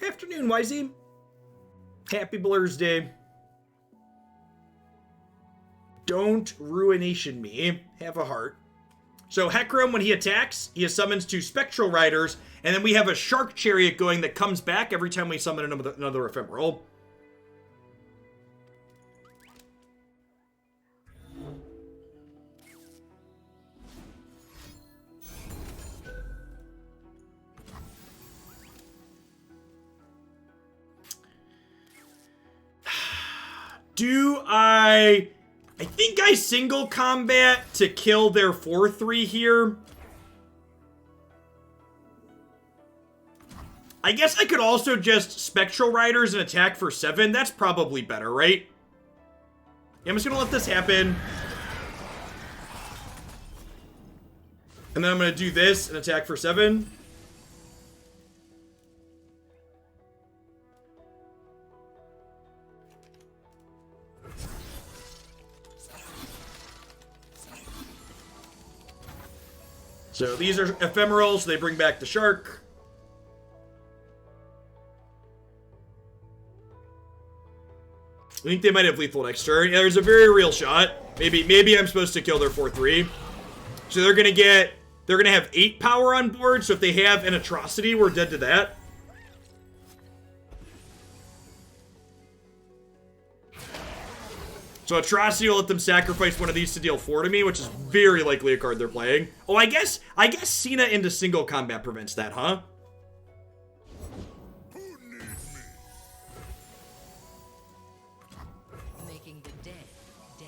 [SPEAKER 1] Afternoon, YZ. Happy Blur's Day. Don't Ruination me. Have a heart. So Hecarim, when he attacks, he summons 2 Spectral Riders, and then we have a Shark Chariot going that comes back every time we summon another Ephemeral. Do I think I single combat to kill their 4/3 here. I guess I could also just Spectral Riders and attack for 7. That's probably better, right? Yeah, I'm just gonna let this happen. And then I'm gonna do this and attack for 7. So these are Ephemerals, they bring back the Shark. I think they might have lethal next turn. Yeah, there's a very real shot. Maybe I'm supposed to kill their 4/3. So they're gonna have 8 power on board, so if they have an Atrocity, we're dead to that. So Atrocity will let them sacrifice one of these to deal 4 to me, which is very likely a card they're playing. Oh, I guess Cena into single combat prevents that, huh?
[SPEAKER 2] Making the dead deader.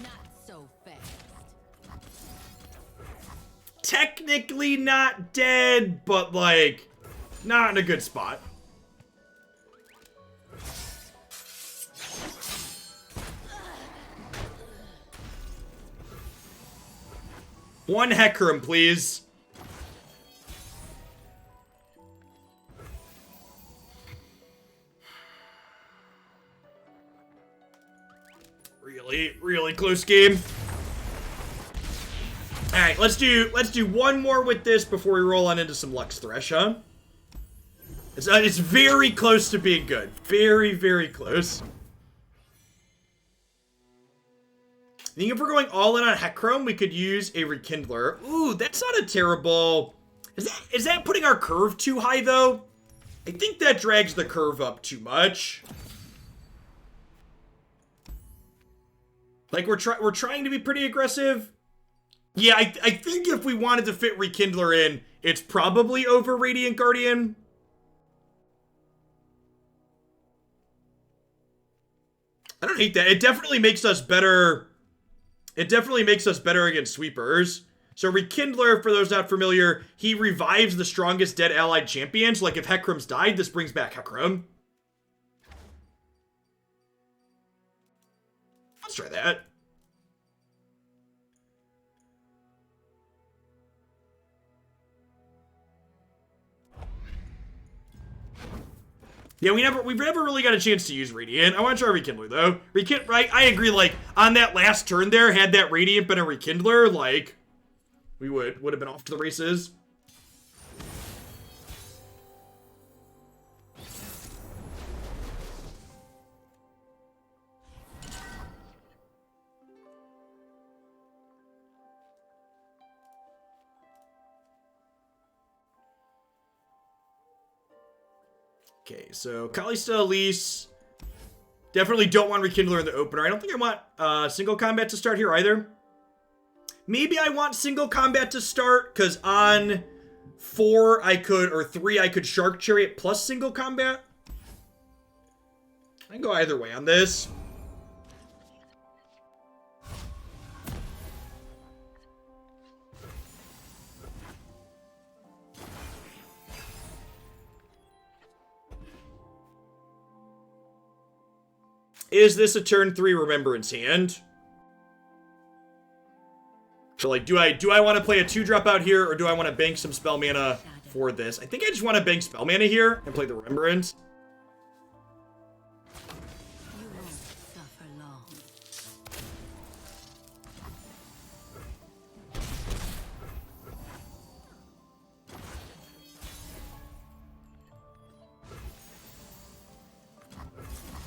[SPEAKER 2] Not so fast.
[SPEAKER 1] Technically not dead, but like not in a good spot. One Hecarim, please. Really close game. All right, let's do one more with this before we roll on into some Lux Thresh, huh? It's very close to being good. Very, very close. I think if we're going all in on Hecarim, we could use a Rekindler. Ooh, that's not a terrible... Is that putting our curve too high, though? I think that drags the curve up too much. Like, we're trying to be pretty aggressive. Yeah, I think if we wanted to fit Rekindler in, it's probably over Radiant Guardian. I don't hate that. It definitely makes us better. It definitely makes us better against sweepers. So Rekindler, for those not familiar, he revives the strongest dead allied champions. Like if Hecarim's died, this brings back Hecarim. Let's try that. Yeah, we've never really got a chance to use Radiant. I want to try Rekindler, though. Right? I agree, like, on that last turn there, had that Radiant been a Rekindler, like, we would have been off to the races. Okay, so Kalista, Elise. Definitely don't want Rekindler in the opener. I don't think I want single combat to start here either. Maybe I want single combat to start, because on 4 I could, or 3 I could Shark Chariot plus single combat. I can go either way on this. Is this a turn 3 Remembrance hand? So, like, do I want to play a 2-drop out here, or do I want to bank some spell mana for this? I think I just want to bank spell mana here and play the Remembrance.
[SPEAKER 2] You won't suffer long.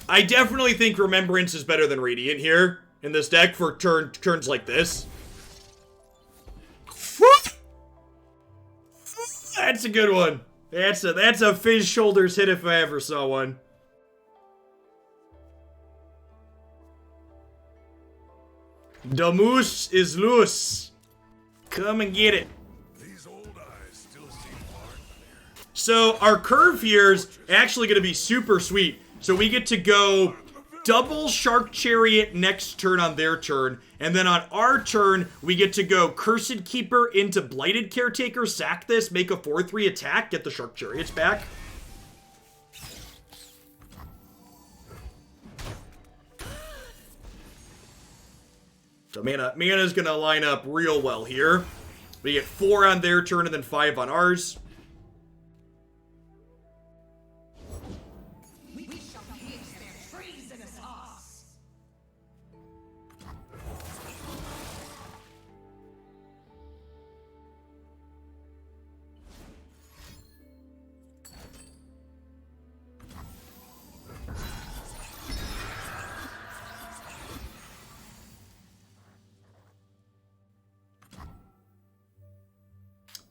[SPEAKER 1] I definitely think Remembrance is better than Radiant here in this deck for turns like this. That's a good one. That's a Fizz Shoulders hit if I ever saw one. The moose is loose. Come and get it.
[SPEAKER 3] These old eyes still seem hard clear.
[SPEAKER 1] So our curve here is actually going to be super sweet. So we get to go double Shark Chariot next turn on their turn. And then on our turn, we get to go Cursed Keeper into Blighted Caretaker, sack this, make a 4/3 attack, get the Shark Chariots back. So mana's gonna line up real well here. We get 4 on their turn and then 5 on ours.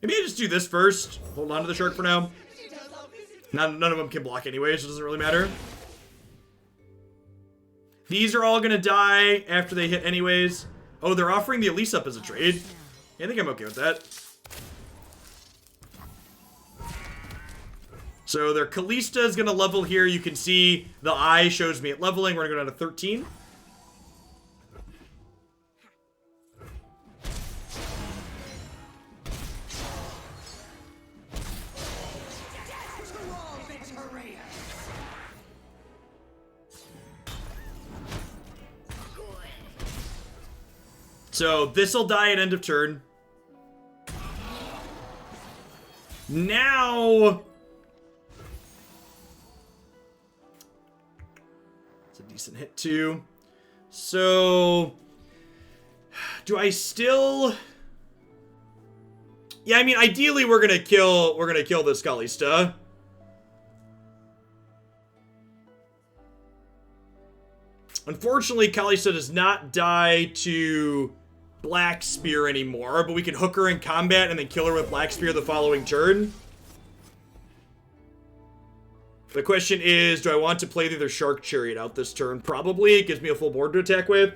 [SPEAKER 1] Maybe I just do this first. Hold on to the shark for now. None of them can block anyways, so it doesn't really matter. These are all gonna die after they hit anyways. Oh, they're offering the Elise up as a trade. Yeah, I think I'm okay with that. So their Kalista is gonna level here. You can see the eye shows me at leveling. We're gonna go down to 13. So this'll die at end of turn. Now it's a decent hit too. So, do I still? Yeah, I mean, ideally we're gonna kill this Kalista. Unfortunately, Kalista does not die to Black Spear anymore, but we can hook her in combat and then kill her with Black Spear the following turn. The question is, do I want to play the other Shark Chariot out this turn? Probably. It gives me a full board to attack with.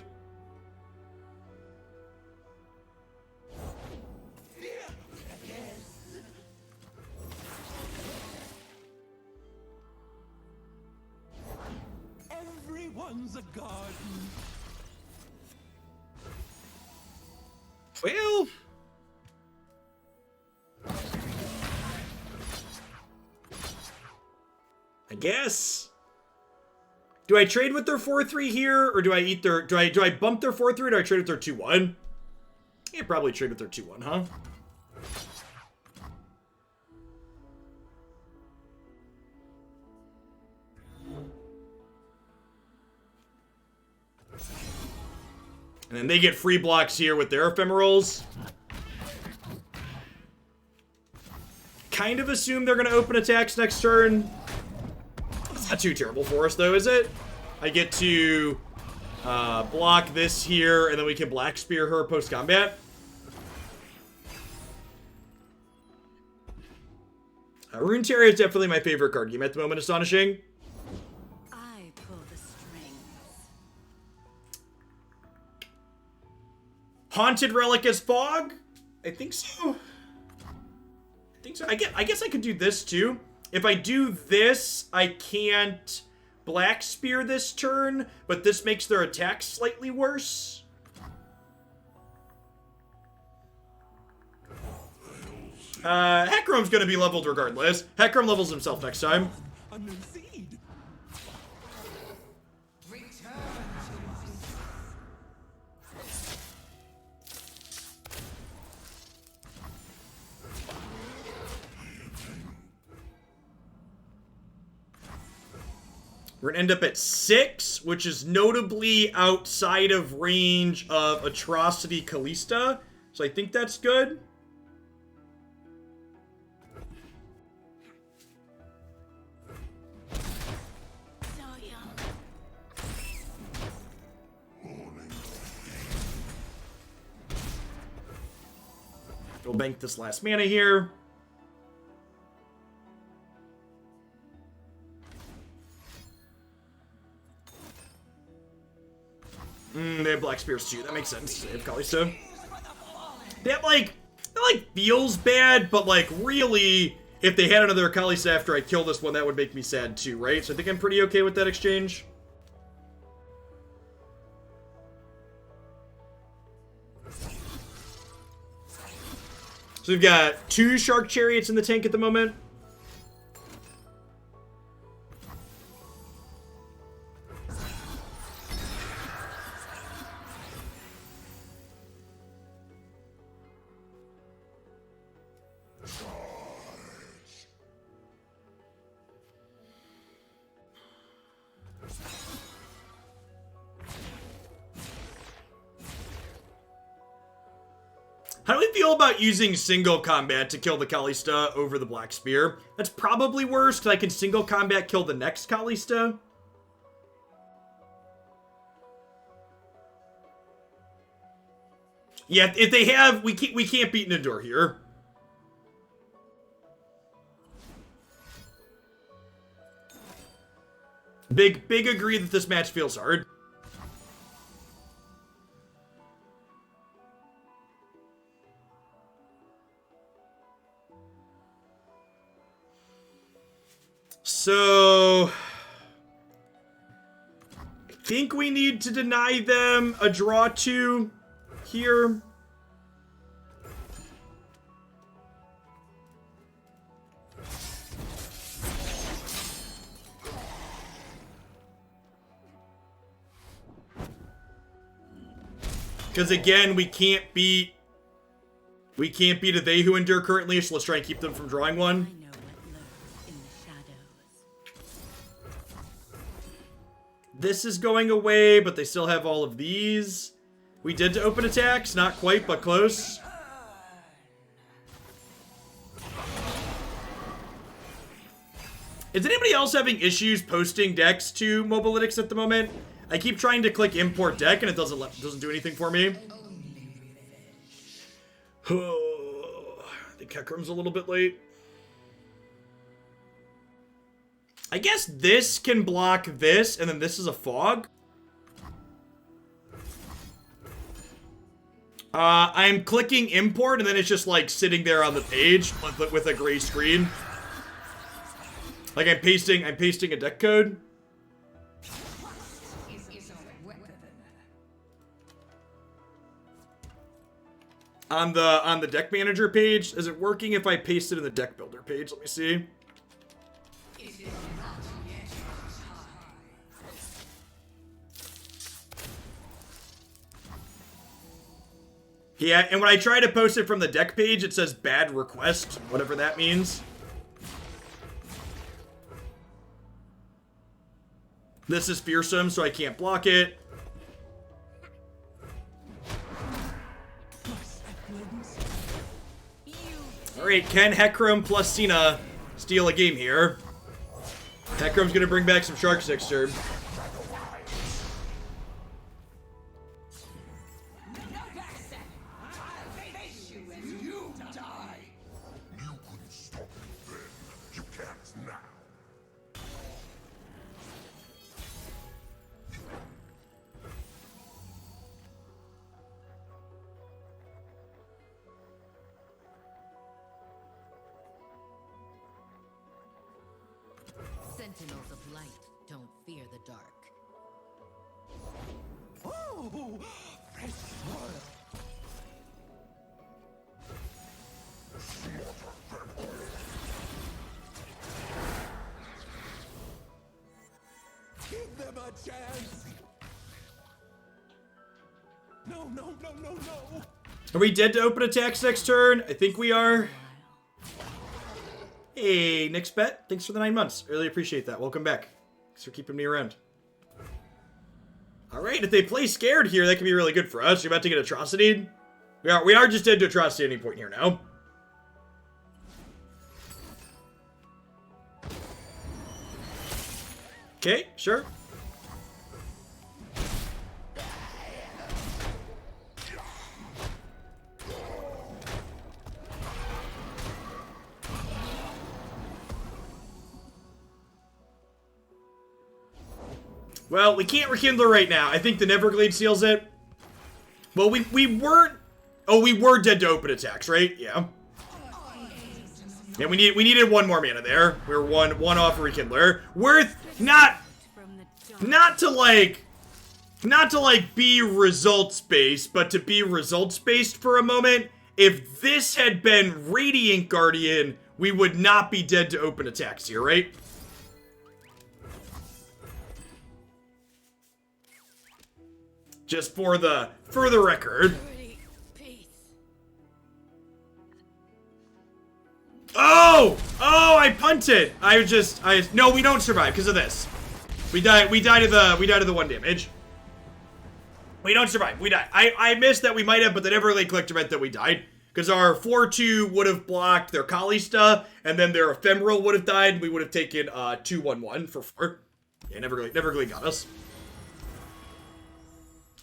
[SPEAKER 4] Everyone's a garden.
[SPEAKER 1] Well... I guess. Do I trade with their 4-3 here, or do I eat their... Do I bump their 4-3, or do I trade with their 2-1? Yeah, probably trade with their 2-1, huh? And then they get free blocks here with their Ephemerals. Kind of assume they're going to open attacks next turn. It's not too terrible for us, though, is it? I get to block this here, and then we can Black Spear her post-combat. Runeterra is definitely my favorite card game at the moment, Astonishing.
[SPEAKER 2] I pull the strings.
[SPEAKER 1] Haunted Relic as Fog? I think so. I guess I could do this, too. If I do this, I can't Black Spear this turn, but this makes their attack slightly worse. Hecarim's gonna be leveled regardless. Hecarim levels himself next time.
[SPEAKER 4] A new seed.
[SPEAKER 1] We're gonna end up at 6, which is notably outside of range of Atrocity Kalista. So I think that's good.
[SPEAKER 2] So young.
[SPEAKER 1] We'll bank this last mana here. They have Black Spears too. That makes sense. They have Kalista. That like feels bad, but like really, if they had another Kalista after I kill this one, that would make me sad too, right? So I think I'm pretty okay with that exchange. So we've got 2 Shark Chariots in the tank at the moment. How do we feel about using single combat to kill the Kalista over the Black Spear? That's probably worse, because I can single combat kill the next Kalista. Yeah, if they have, we can't beat Nidor here. Big agree that this match feels hard. So, I think we need to deny them a draw 2 here. Because again, we can't beat a They Who Endure currently, so let's try and keep them from drawing one. This is going away, but they still have all of these. We did to open attacks. Not quite, but close. Is anybody else having issues posting decks to Mobalytics at the moment? I keep trying to click import deck and it doesn't do anything for me. I think Hekrum's a little bit late. I guess this can block this, and then this is a fog. I'm clicking import, and then it's just like sitting there on the page with a gray screen. Like I'm pasting a deck code. On the deck manager page, is it working if I paste it in the deck builder page? Let me see. Yeah, and when I try to post it from the deck page, it says bad request, whatever that means. This is fearsome, so I can't block it. Alright, can Hekrum plus Cena steal a game here? Hekrum's gonna bring back some Sharks next turn.
[SPEAKER 2] Sentinels of light don't fear the dark.
[SPEAKER 3] Oh, fresh soil. Give them a chance. No, no, no, no, no.
[SPEAKER 1] Are we dead to open attacks next turn? I think we are. Hey, Nick's Bet, thanks for the 9 months. Really appreciate that. Welcome back. Thanks for keeping me around. Alright, if they play scared here, that can be really good for us. You're about to get Atrocity. We are just dead to Atrocity at any point here now. Okay, sure. Well, we can't Rekindler right now. I think the Neverglade seals it. Well, we weren't... Oh, we were dead to open attacks, right? Yeah. Yeah, we needed one more mana there. We were one off Rekindler. Worth not to be results based, but to be results based for a moment. If this had been Radiant Guardian, we would not be dead to open attacks here, right? Just for the record. Oh, I punted. No, we don't survive because of this. We die of the 1 damage. We don't survive. We die. I missed that we might have, but the Neverglade Collector meant that we died. Because our 4-2 would have blocked their Kalista, and then their Ephemeral would have died, and we would have taken 2-1-1 for 4. Yeah, Neverglade got us.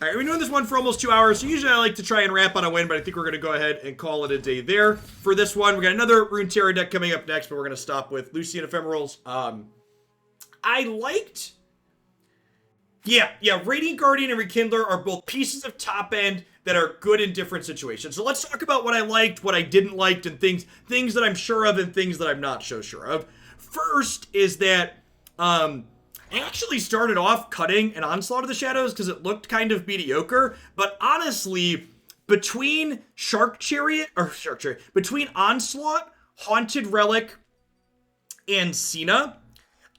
[SPEAKER 1] Alright, we've been doing this one for almost 2 hours, so usually I like to try and wrap on a win, but I think we're going to go ahead and call it a day there. For this one, we got another Runeterra deck coming up next, but we're going to stop with Lucian Ephemerals. I liked... Yeah, Radiant Guardian and Rekindler are both pieces of top end that are good in different situations. So let's talk about what I liked, what I didn't like, and things that I'm sure of and things that I'm not so sure of. First is that, I actually started off cutting an Onslaught of the Shadows because it looked kind of mediocre, but honestly, between between Onslaught, Haunted Relic, and Cena,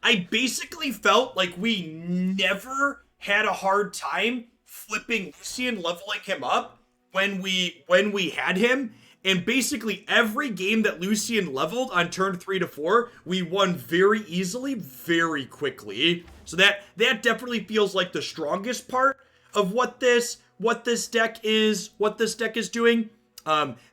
[SPEAKER 1] I basically felt like we never had a hard time flipping Lucian, leveling him up when we had him. And basically every game that Lucian leveled on turn 3 to 4, we won very easily, very quickly. So that definitely feels like the strongest part of what this deck is doing.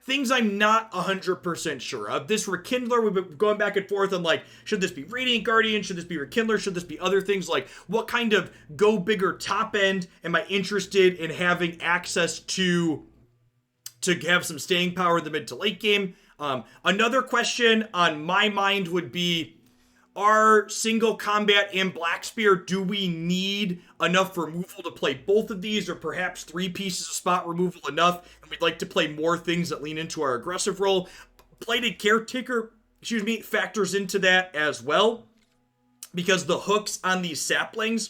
[SPEAKER 1] Things I'm not 100% sure of. This Rekindler, we've been going back and forth on like, should this be Radiant Guardian? Should this be Rekindler? Should this be other things? Like, what kind of go bigger top end am I interested in having access to have some staying power in the mid to late game? Another question on my mind would be, are single combat and Black Spear, do we need enough removal to play both of these, or perhaps 3 pieces of spot removal enough, and we'd like to play more things that lean into our aggressive role? Plated Caretaker, factors into that as well, because the hooks on these saplings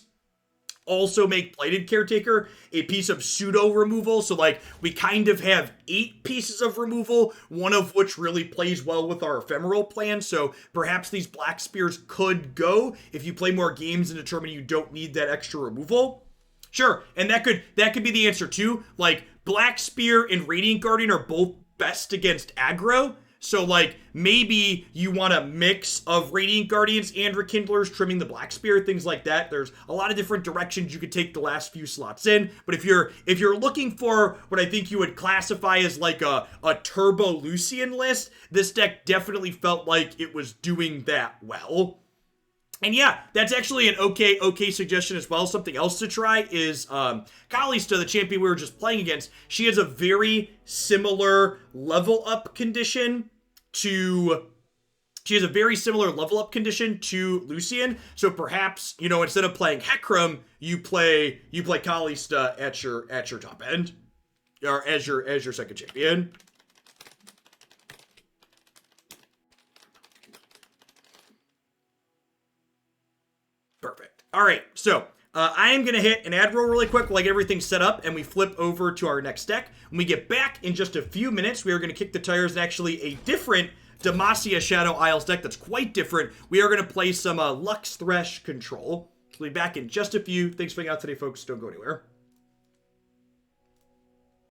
[SPEAKER 1] also make Plated Caretaker a piece of pseudo removal. So like, we kind of have 8 pieces of removal, one of which really plays well with our Ephemeral plan. So perhaps these Black Spears could go if you play more games and determine you don't need that extra removal. Sure, and that could be the answer too. Like, Black Spear and Radiant Guardian are both best against aggro. So, like, maybe you want a mix of Radiant Guardians and Rekindlers, trimming the Black Spear, things like that. There's a lot of different directions you could take the last few slots in. But if you're looking for what I think you would classify as like a Turbo Lucian list, this deck definitely felt like it was doing that well. And yeah, that's actually an okay suggestion as well. Something else to try is Kalista, the champion we were just playing against. She has a very similar level up condition to Lucian. So perhaps, instead of playing Hecarim, you play Kalista at your top end, or as your second champion. Perfect. All right, so I am going to hit an ad roll really quick while I get everything set up, and we flip over to our next deck. When we get back in just a few minutes, we are going to kick the tires in actually a different Demacia Shadow Isles deck that's quite different. We are going to play some Lux Thresh Control. We'll be back in just a few. Thanks for hanging out today, folks. Don't go anywhere.